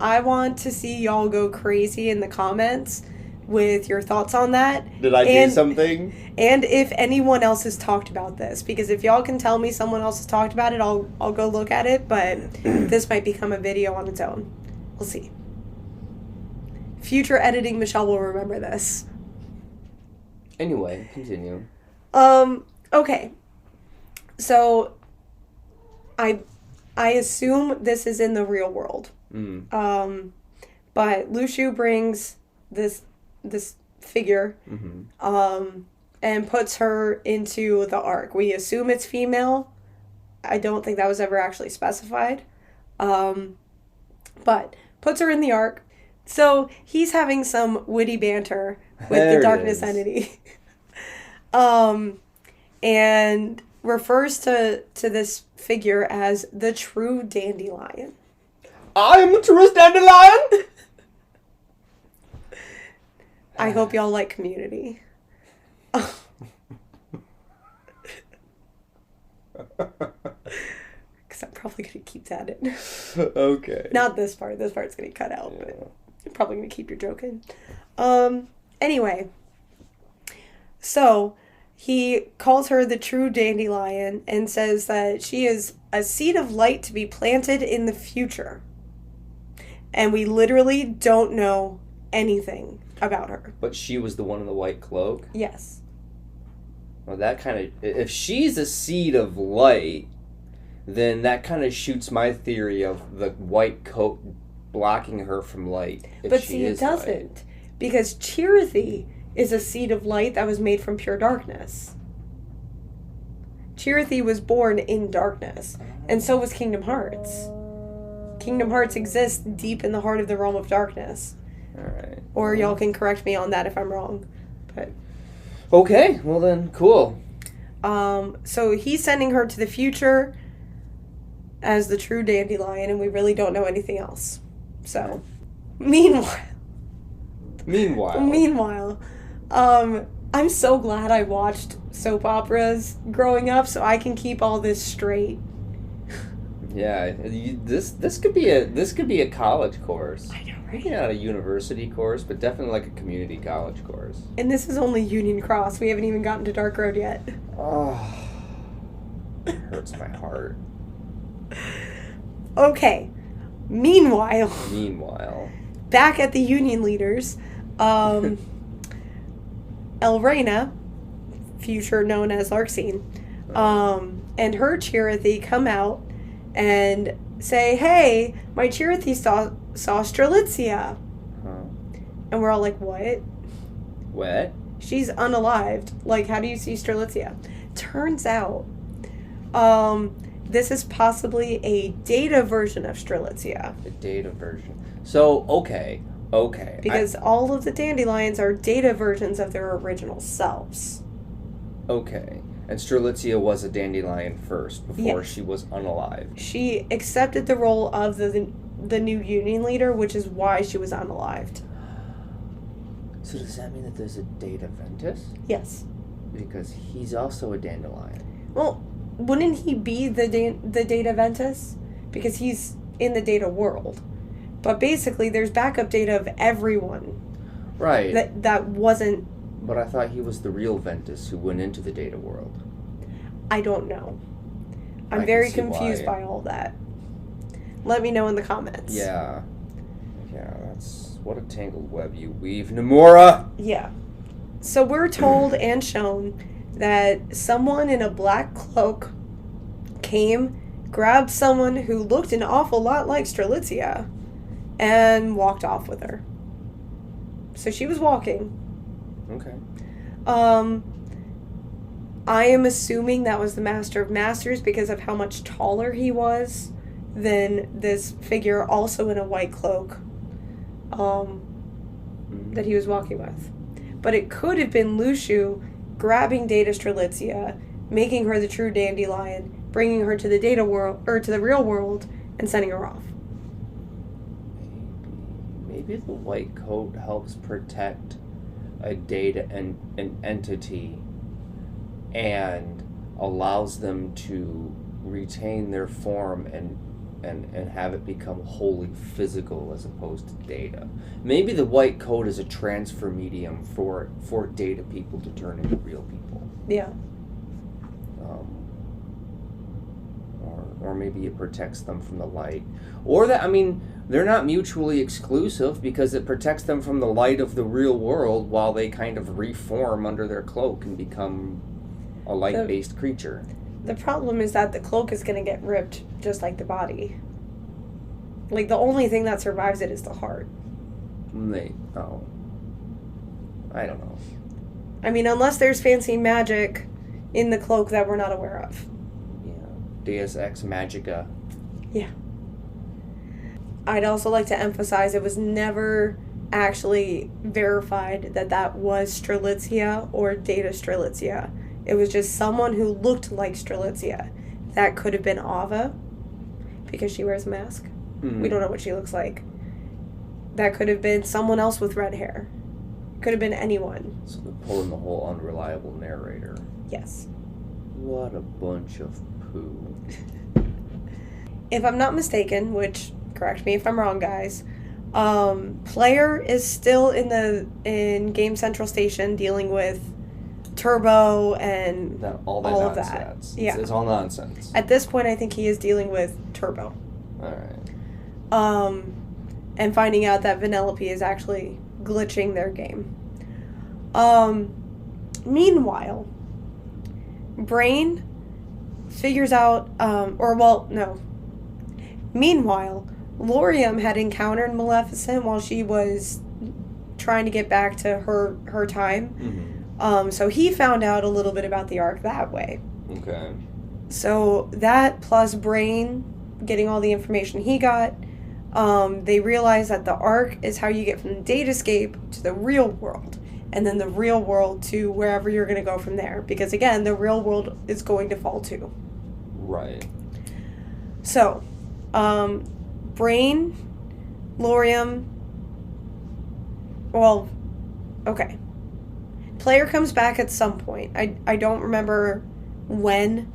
I want to see y'all go crazy in the comments with your thoughts on that. Did I do something? And if anyone else has talked about this, because if y'all can tell me someone else has talked about it, I'll go look at it, but this might become a video on its own. We'll see. Future editing, Michelle will remember this. Anyway, continue. Okay. So, I assume this is in the real world. But Lushu brings this figure, and puts her into the Ark. We assume it's female. I don't think that was ever actually specified. But puts her in the Ark. So he's having some witty banter with the Darkness entity. And refers to this figure as the true dandelion. I am the truest dandelion! I hope y'all like Community. Because I'm probably going to keep that in. Okay. Not this part. This part's going to cut out, but I'm probably going to keep your joke in. Anyway. So, he calls her the true dandelion and says that she is a seed of light to be planted in the future. And we literally don't know anything about her. But she was the one in the white cloak? Yes. Well, that kind of... If she's a seed of light, then that kind of shoots my theory of the white coat blocking her from light. But see, it doesn't. Light. Because Chirithy is a seed of light that was made from pure darkness. Chirithy was born in darkness. And so was Kingdom Hearts. Kingdom Hearts exists deep in the heart of the realm of darkness. Alright. Or y'all can correct me on that if I'm wrong. But okay, well then, cool. So he's sending her to the future as the true dandelion, and we really don't know anything else. So, meanwhile, I'm so glad I watched soap operas growing up so I can keep all this straight. Yeah, this could be a college course. I know, right? Maybe not a university course, but definitely like a community college course. And this is only Union Cross. We haven't even gotten to Dark Road yet. Oh, it hurts my heart. Okay. Meanwhile, back at the Union leaders, Elrena, future known as Larxene, and her Chirithy come out and say, hey, my Chirithy saw Strelitzia. Huh. And we're all like, what? What? She's unalived. Like, how do you see Strelitzia? Turns out, this is possibly a data version of Strelitzia. A data version. So, okay. Okay. Because all of the dandelions are data versions of their original selves. Okay. And Strelitzia was a dandelion first, before she was unalived. She accepted the role of the new union leader, which is why she was unalived. So does that mean that there's a Data Ventus? Yes. Because he's also a dandelion. Well, wouldn't he be the Data Ventus? Because he's in the data world. But basically, there's backup data of everyone. Right. That wasn't... But I thought he was the real Ventus who went into the data world. I don't know. I I'm can very see confused why. by all that. Let me know in the comments. Yeah. Yeah, that's... What a tangled web you weave, Nomura! Yeah. So we're told and shown that someone in a black cloak came, grabbed someone who looked an awful lot like Strelitzia, and walked off with her. So she was walking. Okay. I am assuming that was the Master of Masters because of how much taller he was than this figure also in a white cloak that he was walking with. But it could have been Lushu grabbing Data Strelitzia, making her the true dandelion, bringing her to the data world, or to the real world, and sending her off. Maybe the white coat helps protect a data and an entity and allows them to retain their form and have it become wholly physical as opposed to data. Maybe the white coat is a transfer medium for data people to turn into real people. Yeah. Or maybe it protects them from the light. Or that, I mean, they're not mutually exclusive because it protects them from the light of the real world while they kind of reform under their cloak and become a light-based creature. The problem is that the cloak is going to get ripped just like the body. Like, the only thing that survives it is the heart. I don't know. I mean, unless there's fancy magic in the cloak that we're not aware of. Deus Ex Magica. Yeah. I'd also like to emphasize it was never actually verified that was Strelitzia or Data Strelitzia. It was just someone who looked like Strelitzia. That could have been Ava, because she wears a mask. Mm-hmm. We don't know what she looks like. That could have been someone else with red hair. Could have been anyone. So they're pulling the whole unreliable narrator. Yes. What a bunch of poo. If I'm not mistaken, which, correct me if I'm wrong, guys, Player is still in Game Central Station dealing with Turbo and all of nonsense. that. Yeah. It's all nonsense. At this point, I think he is dealing with Turbo. Alright. And finding out that Vanellope is actually glitching their game. Meanwhile, Brain figures out, Meanwhile, Laurium had encountered Maleficent while she was trying to get back to her time. Mm-hmm. So he found out a little bit about the Ark that way. Okay. So that plus Brain getting all the information he got, they realized that the Ark is how you get from the Datascape to the real world. And then the real world to wherever you're going to go from there. Because again, the real world is going to fall too. Right. So, Brain, Laurium, okay. Player comes back at some point. I don't remember when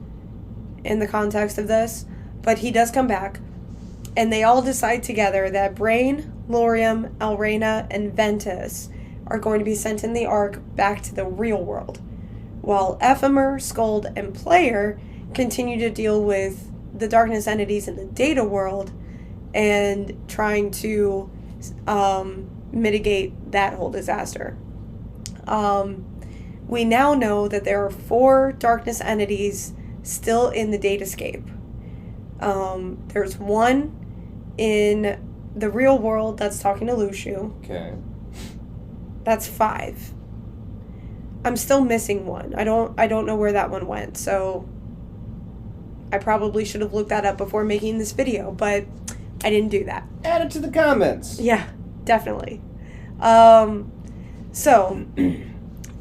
in the context of this, but he does come back. And they all decide together that Brain, Laurium, Alrena, and Ventus are going to be sent in the Ark back to the real world, while Ephemer, Scold, and Player continue to deal with the darkness entities in the data world and trying to mitigate that whole disaster. We now know that there are 4 darkness entities still in the Datascape. There's one in the real world that's talking to Lushu. Okay. That's 5. I'm still missing one. I don't know where that one went, so I probably should have looked that up before making this video, but I didn't do that. Add it to the comments. Yeah, definitely. So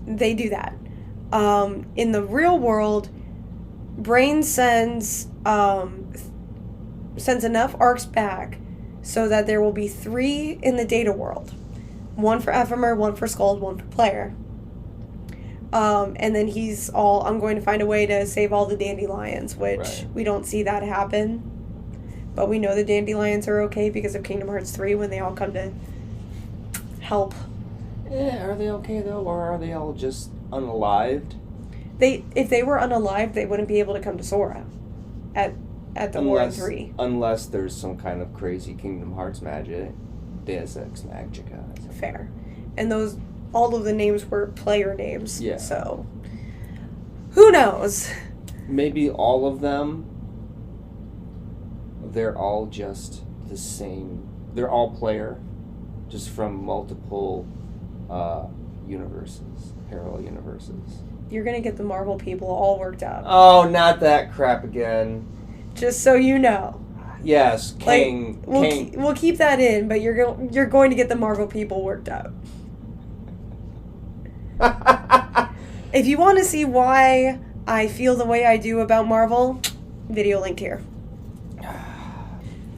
they do that. In the real world, Brain sends enough arcs back so that there will be 3 in the data world. 1 for Ephemer, 1 for Skuld, 1 for player. And then he's all, I'm going to find a way to save all the dandelions, which we don't see that happen. But we know the dandelions are okay because of Kingdom Hearts 3 when they all come to help. Yeah, are they okay though, or are they all just unalived? If they were unalived, they wouldn't be able to come to Sora at the War in 3. Unless there's some kind of crazy Kingdom Hearts magic. Deus Ex Magica. Fair. And all of the names were player names. Yeah. So, who knows? Maybe all of them, they're all just the same. They're all player, just from multiple universes, parallel universes. You're going to get the Marvel people all worked up. Oh, not that crap again. Just so you know. Yes, King. We'll keep that in, but you're going to get the Marvel people worked up. If you want to see why I feel the way I do about Marvel, video linked here.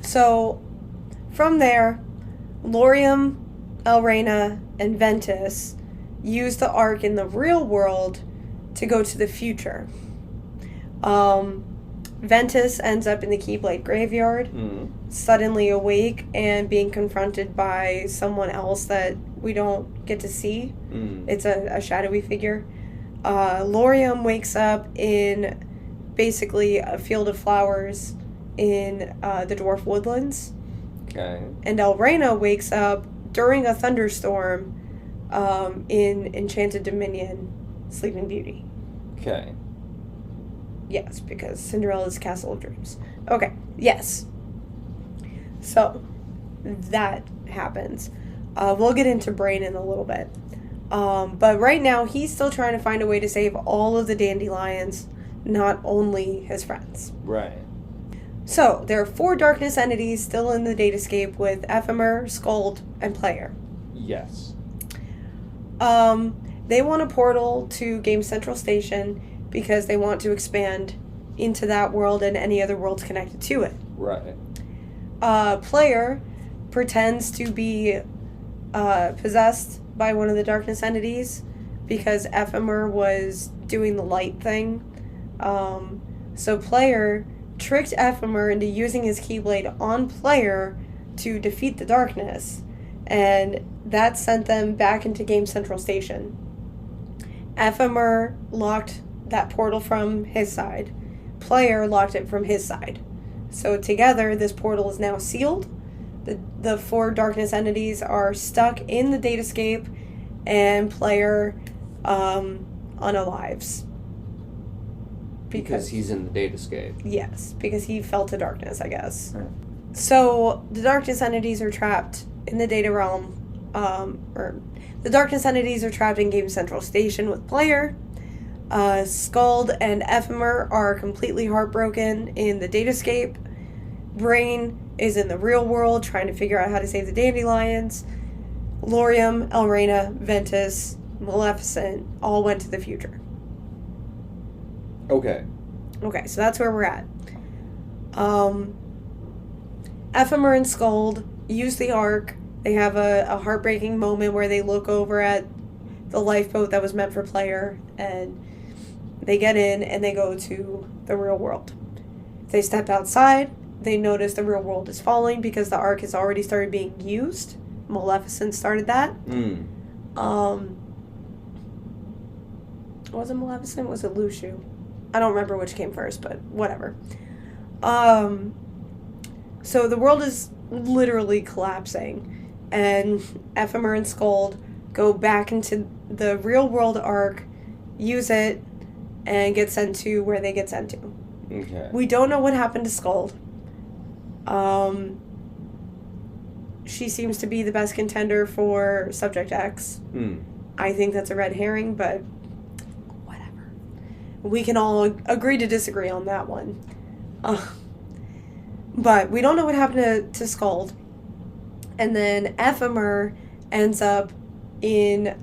So, from there, Laurium, Elrena, and Ventus use the Ark in the real world to go to the future. Ventus ends up in the Keyblade graveyard, suddenly awake and being confronted by someone else that we don't get to see. It's a shadowy figure. Laurium wakes up in basically a field of flowers in the Dwarf Woodlands. Okay. And Elrena wakes up during a thunderstorm in Enchanted Dominion, Sleeping Beauty. Okay. Yes, because Cinderella's Castle of Dreams. Okay, yes. So, that happens. We'll get into Brain in a little bit. But right now, he's still trying to find a way to save all of the dandelions, not only his friends. Right. So, there are 4 darkness entities still in the Datascape with Ephemer, Skuld, and Player. Yes. They want a portal to Game Central Station because they want to expand into that world and any other worlds connected to it. Right. Player pretends to be possessed by one of the darkness entities because Ephemer was doing the light thing. So Player tricked Ephemer into using his Keyblade on Player to defeat the darkness, and that sent them back into Game Central Station. Ephemer locked that portal from his side. Player locked it from his side. So together, this portal is now sealed. The 4 darkness entities are stuck in the Datascape, and Player unalives. Because he's in the Datascape. Yes, because he fell to darkness, I guess. Right. So the darkness entities are trapped in the data realm, the darkness entities are trapped in Game Central Station with Player. Skuld and Ephemer are completely heartbroken in the Datascape. Brain is in the real world trying to figure out how to save the dandelions. Laurium, Elrena, Ventus, Maleficent all went to the future. Okay, so that's where we're at. Ephemer and Skuld use the Ark. They have a heartbreaking moment where they look over at the lifeboat that was meant for Player, and they get in and they go to the real world. They step outside. They notice the real world is falling because the Ark has already started being used. Maleficent started that. Was it Maleficent? Was it Lushu? I don't remember which came first, but whatever. So the world is literally collapsing, and Ephemer and Skuld go back into the real world Ark, use it, and get sent to where they get sent to. Okay. We don't know what happened to Skuld. She seems to be the best contender for Subject X. I think that's a red herring, but whatever. We can all agree to disagree on that one. But we don't know what happened to Skuld. And then Ephemer ends up in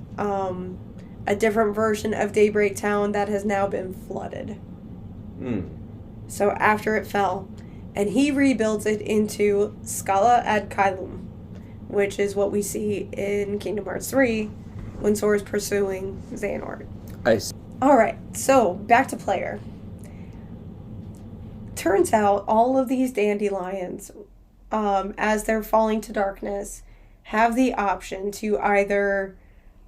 a different version of Daybreak Town that has now been flooded. So after it fell, and he rebuilds it into Scala ad Caelum, which is what we see in Kingdom Hearts 3 when Sora's pursuing Xehanort. I see. Alright, so back to player. Turns out all of these dandelions, as they're falling to darkness, have the option to either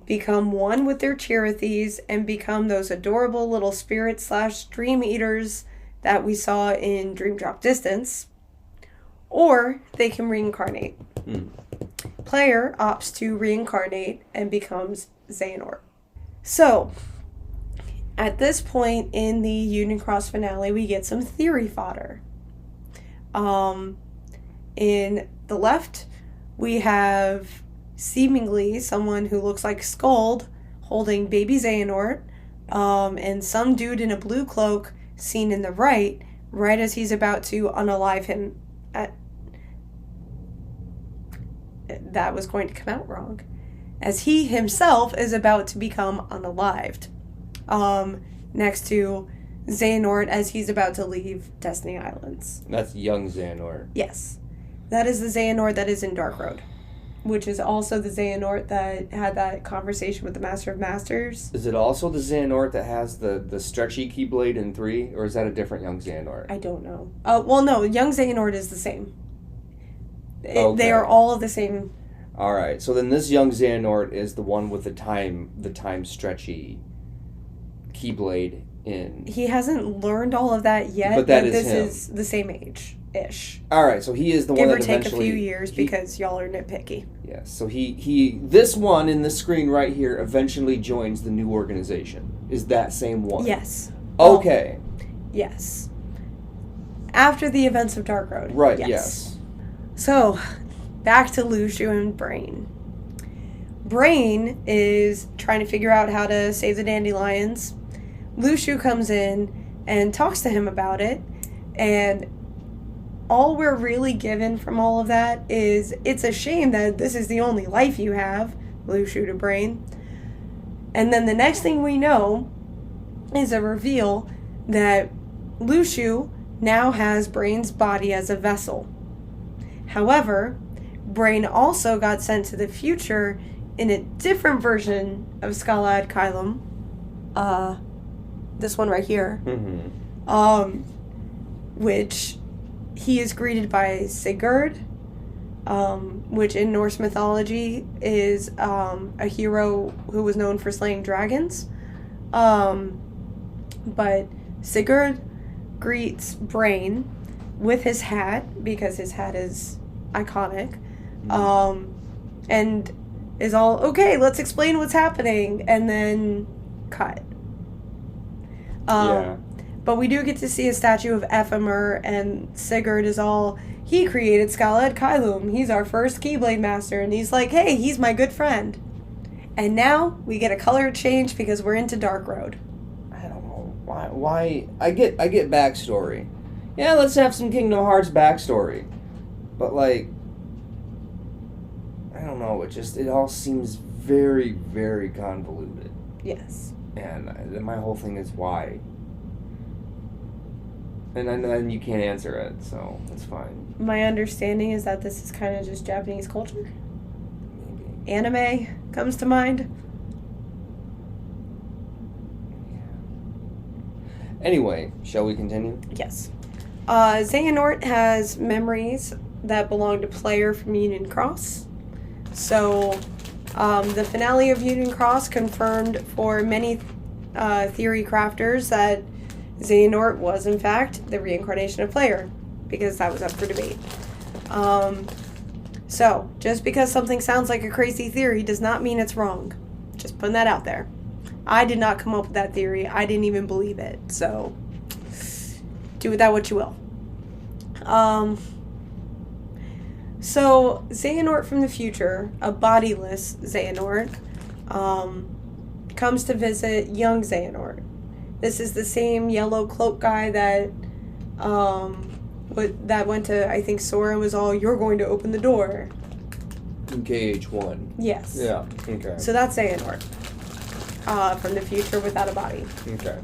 become one with their Chirithes and become those adorable little spirit/dream eaters that we saw in Dream Drop Distance, or they can reincarnate. Player opts to reincarnate and becomes Xehanort. So, at this point in the Union Cross finale, we get some theory fodder. In the left, we have seemingly someone who looks like Skuld holding baby Xehanort, and some dude in a blue cloak seen in the right as he's about to unalive him. That was going to come out wrong. As he himself is about to become unalived. Next to Xehanort as he's about to leave Destiny Islands. That's young Xehanort. Yes. That is the Xehanort that is in Dark Road, which is also the Xehanort that had that conversation with the Master of Masters. Is it also the Xehanort that has the stretchy Keyblade in 3, or is that a different young Xehanort? I don't know. Well, no, young Xehanort is the same. Okay. They are all the same. All right, so then this young Xehanort is the one with the time stretchy Keyblade in. He hasn't learned all of that yet, but that but is this him. is the same age-ish. All right, so he is the Give one or that take eventually... a few years because y'all are nitpicky. Yes, so he this one in the screen right here eventually joins the new organization. Is that same one? Yes. Okay. Yes. After the events of Dark Road. Right, yes. So, back to Lucio and Brain. Brain is trying to figure out how to save the dandelions. Lucio comes in and talks to him about it, and all we're really given from all of that is, it's a shame that this is the only life you have, Lucio to Brain. And then the next thing we know is a reveal that Lucio now has Brain's body as a vessel. However, Brain also got sent to the future in a different version of Scala ad Caelum. This one right here. Which he is greeted by Sigurd, which in Norse mythology is a hero who was known for slaying dragons. But Sigurd greets Brain with his hat, because his hat is iconic, and is all, okay, let's explain what's happening, and then cut. Yeah. But we do get to see a statue of Ephemer, and Sigurd is all, he created Scala ad Caelum, he's our first Keyblade Master, and he's like, hey, he's my good friend. And now we get a color change because we're into Dark Road. I don't know why I get backstory. Yeah, let's have some Kingdom Hearts backstory. But like, I don't know, it all seems very, very convoluted. Yes. And my whole thing is why. And then you can't answer it, so it's fine. My understanding is that this is kind of just Japanese culture. Maybe. Anime comes to mind. Yeah. Anyway, shall we continue? Yes. Xehanort has memories that belong to player from Union Cross. So, the finale of Union Cross confirmed for many theory crafters that Xehanort was, in fact, the reincarnation of player, because that was up for debate. So, just because something sounds like a crazy theory does not mean it's wrong. Just putting that out there. I did not come up with that theory. I didn't even believe it. So, do with that what you will. So, Xehanort from the future, a bodiless Xehanort, comes to visit young Xehanort. This is the same yellow cloak guy that went to, I think Sora was all, you're going to open the door. KH1. Yes. Yeah, okay. So that's Xehanort. From the future without a body. Okay.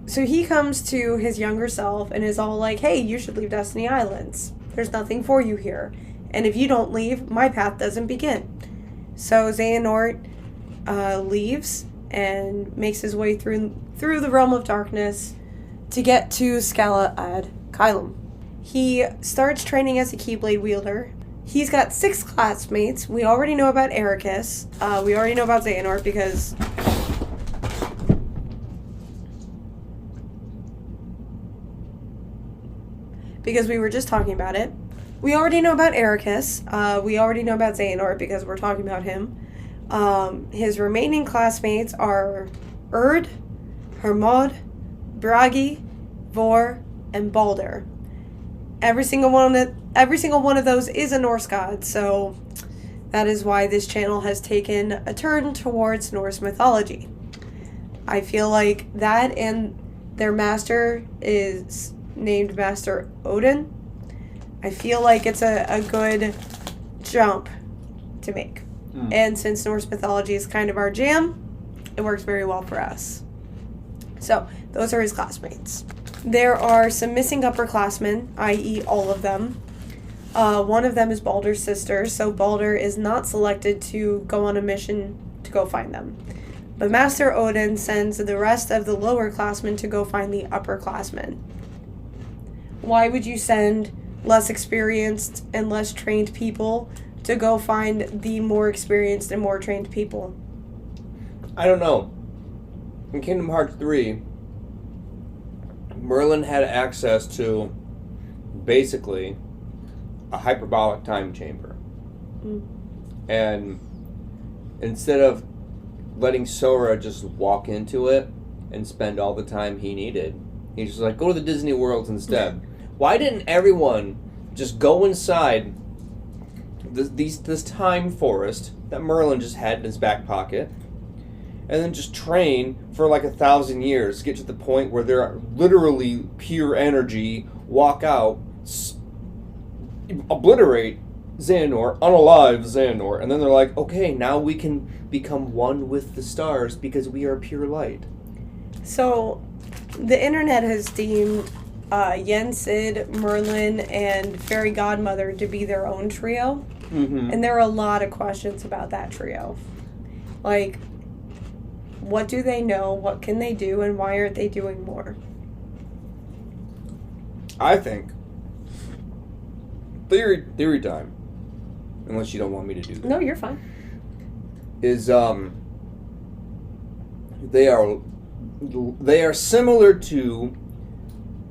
So he comes to his younger self and is all like, hey, you should leave Destiny Islands. There's nothing for you here. And if you don't leave, my path doesn't begin. So Xehanort leaves and makes his way through the realm of darkness to get to Scala ad Kylum. He starts training as a Keyblade wielder. He's got 6 classmates. We already know about Ericus. We already know about Xehanort because we were just talking about it. We already know about Ericus. We already know about Xehanort because we're talking about him. His remaining classmates are Erd, Hermod, Bragi, Vor, and Balder. Every single one of those is a Norse god, so that is why this channel has taken a turn towards Norse mythology. I feel like that and their master is named Master Odin. I feel like it's a good jump to make. And since Norse mythology is kind of our jam, it works very well for us. So, those are his classmates. There are some missing upperclassmen, i.e. all of them. One of them is Balder's sister, so Balder is not selected to go on a mission to go find them. But Master Odin sends the rest of the lower classmen to go find the upperclassmen. Why would you send less experienced and less trained people to go find the more experienced and more trained people? I don't know. In Kingdom Hearts 3, Merlin had access to basically a hyperbolic time chamber. And instead of letting Sora just walk into it and spend all the time he needed, he's just like, go to the Disney Worlds instead. Why didn't everyone just go inside this time forest that Merlin just had in his back pocket and then just train for like 1,000 years to get to the point where they're literally pure energy, walk out, obliterate Xehanort, unalive Xehanort, and then they're like, okay, now we can become one with the stars because we are pure light. So, the internet has deemed Yen Sid, Merlin, and Fairy Godmother to be their own trio. And there are a lot of questions about that trio. Like, what do they know? What can they do? And why aren't they doing more? I think theory time, unless you don't want me to do that. No, you're fine. Is they are similar to,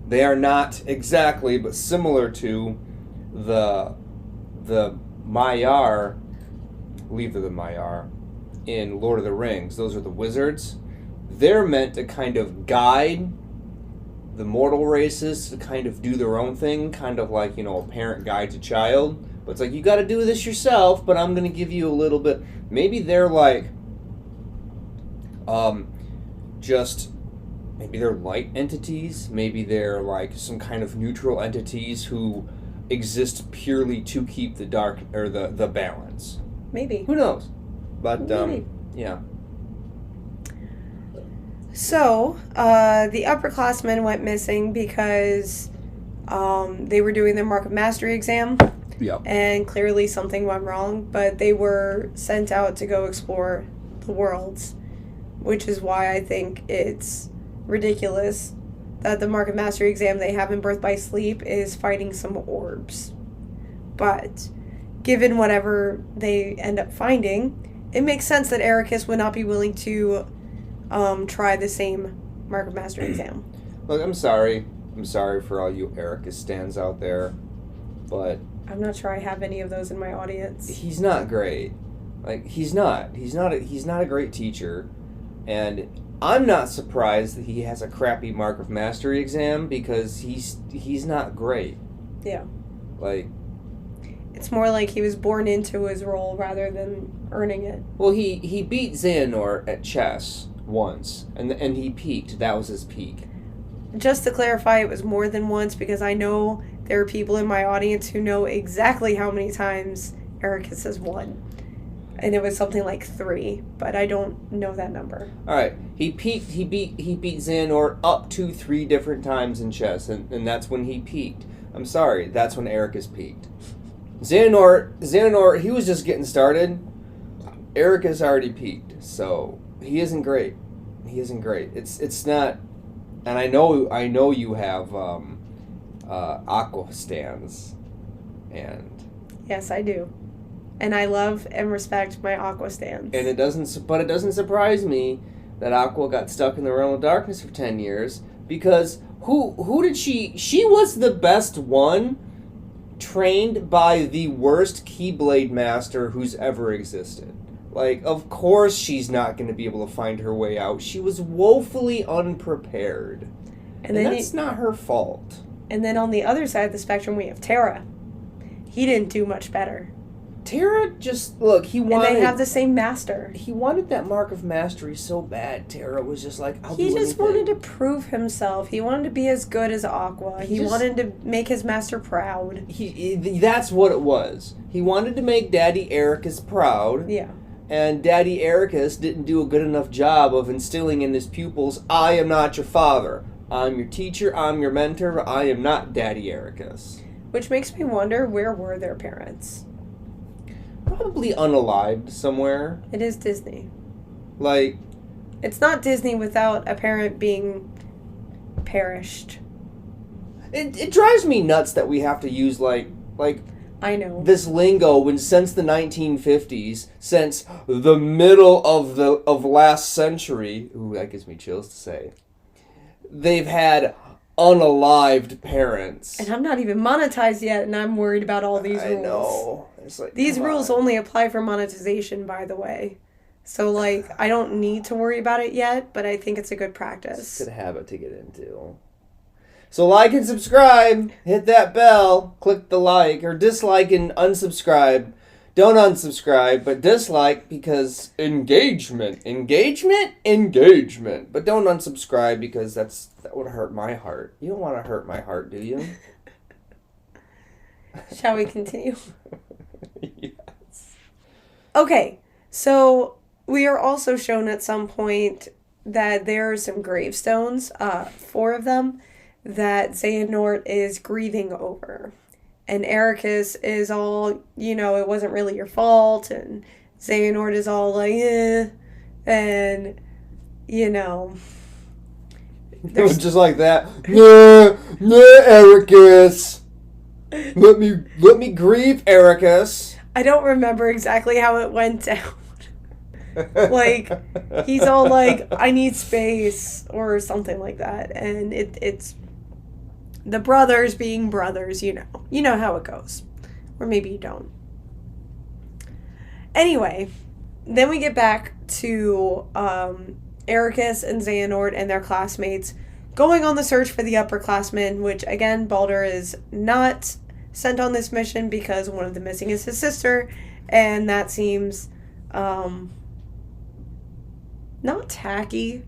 they are not exactly, but similar to the Maiar, leave the Maiar, in Lord of the Rings. Those are the wizards. They're meant to kind of guide the mortal races to kind of do their own thing, kind of like, a parent guides a child. But it's like, you got to do this yourself, but I'm going to give you a little bit. Maybe they're like, maybe they're light entities. Maybe they're like some kind of neutral entities who exist purely to keep the dark, or the balance. Maybe. Who knows? But, yeah. So, the upperclassmen went missing because they were doing their Mark of Mastery exam. Yeah. And clearly something went wrong, but they were sent out to go explore the worlds, which is why I think it's ridiculous that the Mark of Mastery exam they have in Birth by Sleep is fighting some orbs. But given whatever they end up finding, it makes sense that Ericus would not be willing to try the same Mark of Mastery exam. Look, I'm sorry for all you Ericus stands out there, but I'm not sure I have any of those in my audience. He's not great. Like, he's not a great teacher, and I'm not surprised that he has a crappy Mark of Mastery exam because he's not great. Yeah. Like, it's more like he was born into his role rather than earning it. Well, he beat Xehanort at chess once, and he peaked. That was his peak. Just to clarify, it was more than once because I know there are people in my audience who know exactly how many times Ericus has won. And it was something like 3, but I don't know that number. All right, he beat Xehanort up to 3 different times in chess, and that's when he peaked. I'm sorry, that's when Ericus peaked. Xehanort, he was just getting started. Ericus already peaked, so he isn't great. He isn't great. It's not, and I know you have Aqua stands, and yes, I do. And I love and respect my Aqua stands. And it doesn't surprise me that Aqua got stuck in the realm of darkness for 10 years, because who did she was the best one, trained by the worst Keyblade master who's ever existed. Like, of course she's not going to be able to find her way out. She was woefully unprepared. And that's not her fault. And then on the other side of the spectrum, we have Terra. He didn't do much better. Terra just, look, And they have the same master. He wanted that mark of mastery so bad. Terra was just like, He just wanted to prove himself. He wanted to be as good as Aqua. He wanted to make his master proud. That's what it was. He wanted to make Daddy Ericus proud. Yeah. And Daddy Ericus didn't do a good enough job of instilling in his pupils, I am not your father. I'm your teacher, I'm your mentor, but I am not Daddy Ericus. Which makes me wonder, where were their parents? Probably unalived somewhere. It is Disney. Like, it's not Disney without a parent being perished. It drives me nuts that we have to use like I know this lingo when since the 1950s, since the middle of last century. Ooh, that gives me chills to say. They've had unalived parents. And I'm not even monetized yet, and I'm worried about all these rules. I know. It's like, these rules only apply for monetization, by the way. So, like, I don't need to worry about it yet, but I think it's a good practice. It's a good habit to get into. So like and subscribe. Hit that bell. Click the like or dislike and unsubscribe. Don't unsubscribe, but dislike because engagement. But don't unsubscribe because that would hurt my heart. You don't want to hurt my heart, do you? Shall we continue? Yes. Okay, so we are also shown at some point that there are some gravestones, 4 of them, that Xehanort is grieving over. And Ericus is all, it wasn't really your fault, and Xehanort is all like, and, It was just like that. Nah, Ericus. Let me grieve, Ericus. I don't remember exactly how it went down. Like, he's all like, I need space, or something like that. And it's the brothers being brothers, You know how it goes. Or maybe you don't. Anyway, then we get back to Ericus and Xehanort and their classmates going on the search for the upperclassmen, which, again, Baldur is not sent on this mission because one of them missing is his sister, and that seems not tacky,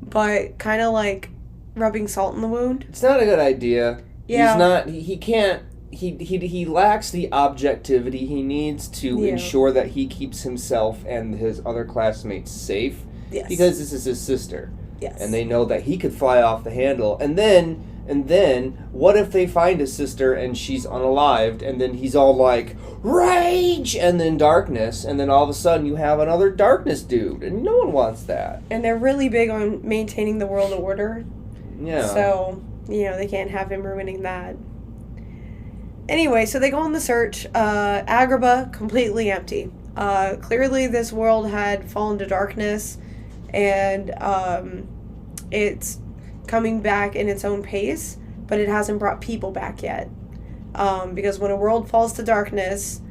but kind of like rubbing salt in the wound. It's not a good idea. Yeah. He's not, he can't, he lacks the objectivity he needs to ensure that he keeps himself and his other classmates safe. Yes. Because this is his sister. Yes. And they know that he could fly off the handle. And then, what if they find his sister and she's unalived, and then he's all like, rage! And then darkness, and then all of a sudden you have another darkness dude, and no one wants that. And they're really big on maintaining the world order. Yeah. So, they can't have him ruining that. Anyway, so they go on the search. Agrabah, completely empty. Clearly this world had fallen to darkness, and it's coming back in its own pace, but it hasn't brought people back yet. Because when a world falls to darkness,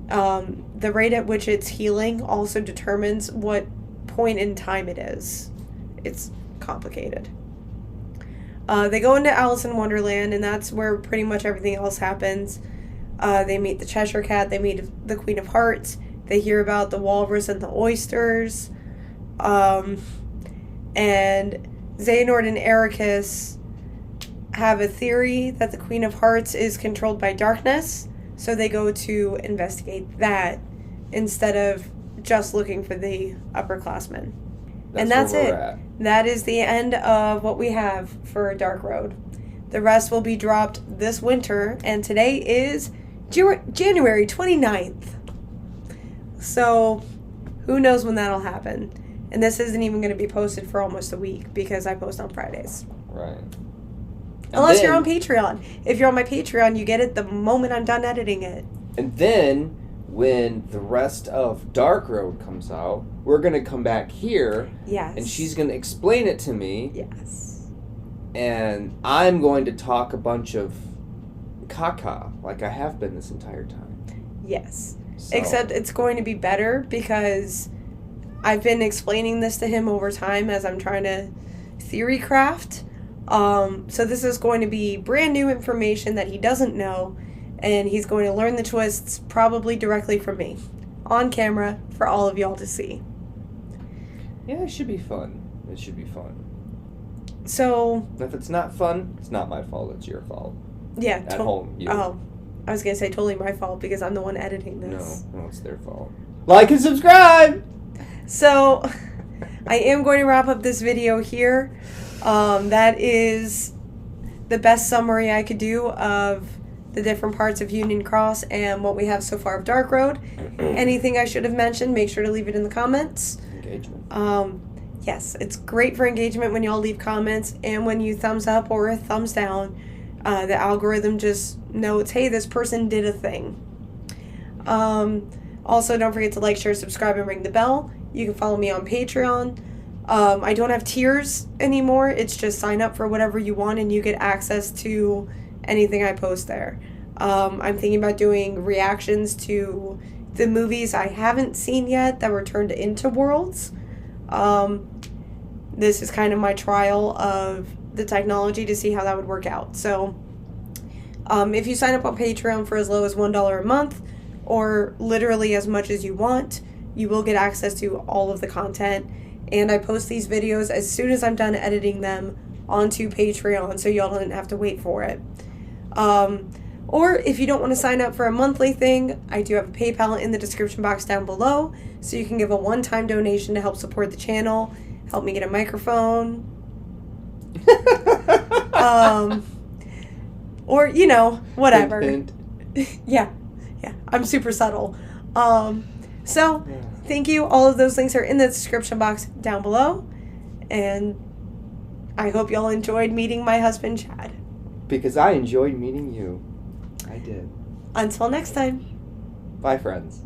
the rate at which it's healing also determines what point in time it is. It's complicated. They go into Alice in Wonderland, and that's where pretty much everything else happens. They meet the Cheshire Cat, they meet the Queen of Hearts, they hear about the walrus and the oysters, and Xehanort and Ericus have a theory that the Queen of Hearts is controlled by darkness, so they go to investigate that instead of just looking for the upperclassmen. And that's where it. we're at. That is the end of what we have for Dark Road. The rest will be dropped this winter, and today is January 29th. So, who knows when that'll happen. And this isn't even going to be posted for almost a week because I post on Fridays. Right. Unless you're on Patreon. If you're on my Patreon, you get it the moment I'm done editing it. And then, when the rest of Dark Road comes out, we're going to come back here. Yes. And she's going to explain it to me. Yes. And I'm going to talk a bunch of caca, like I have been this entire time. Yes. So. Except it's going to be better because I've been explaining this to him over time as I'm trying to theory craft. So this is going to be brand new information that he doesn't know, and he's going to learn the twists probably directly from me, on camera, for all of y'all to see. Yeah, it should be fun. It should be fun. So... If it's not fun, it's not my fault, it's your fault. Yeah. At home, you. Oh, I was going to say totally my fault because I'm the one editing this. No, it's their fault. Like and subscribe! So, I am going to wrap up this video here. That is the best summary I could do of the different parts of Union Cross and what we have so far of Dark Road. Anything I should have mentioned, make sure to leave it in the comments. Engagement. Yes, it's great for engagement when y'all leave comments, and when you thumbs up or a thumbs down, the algorithm just notes, hey, this person did a thing. Also, don't forget to like, share, subscribe, and ring the bell. You can follow me on Patreon. I don't have tiers anymore. It's just sign up for whatever you want and you get access to anything I post there. I'm thinking about doing reactions to the movies I haven't seen yet that were turned into worlds. This is kind of my trial of the technology to see how that would work out. So if you sign up on Patreon for as low as $1 a month, or literally as much as you want, you will get access to all of the content. And I post these videos as soon as I'm done editing them onto Patreon, so y'all don't have to wait for it. Or if you don't want to sign up for a monthly thing, I do have a PayPal in the description box down below, so you can give a one-time donation to help support the channel, help me get a microphone, or, you know, whatever. Hint, hint. Yeah, I'm super subtle. So, thank you. All of those links are in the description box down below. And I hope y'all enjoyed meeting my husband, Chad. Because I enjoyed meeting you. I did. Until next time. Bye, friends.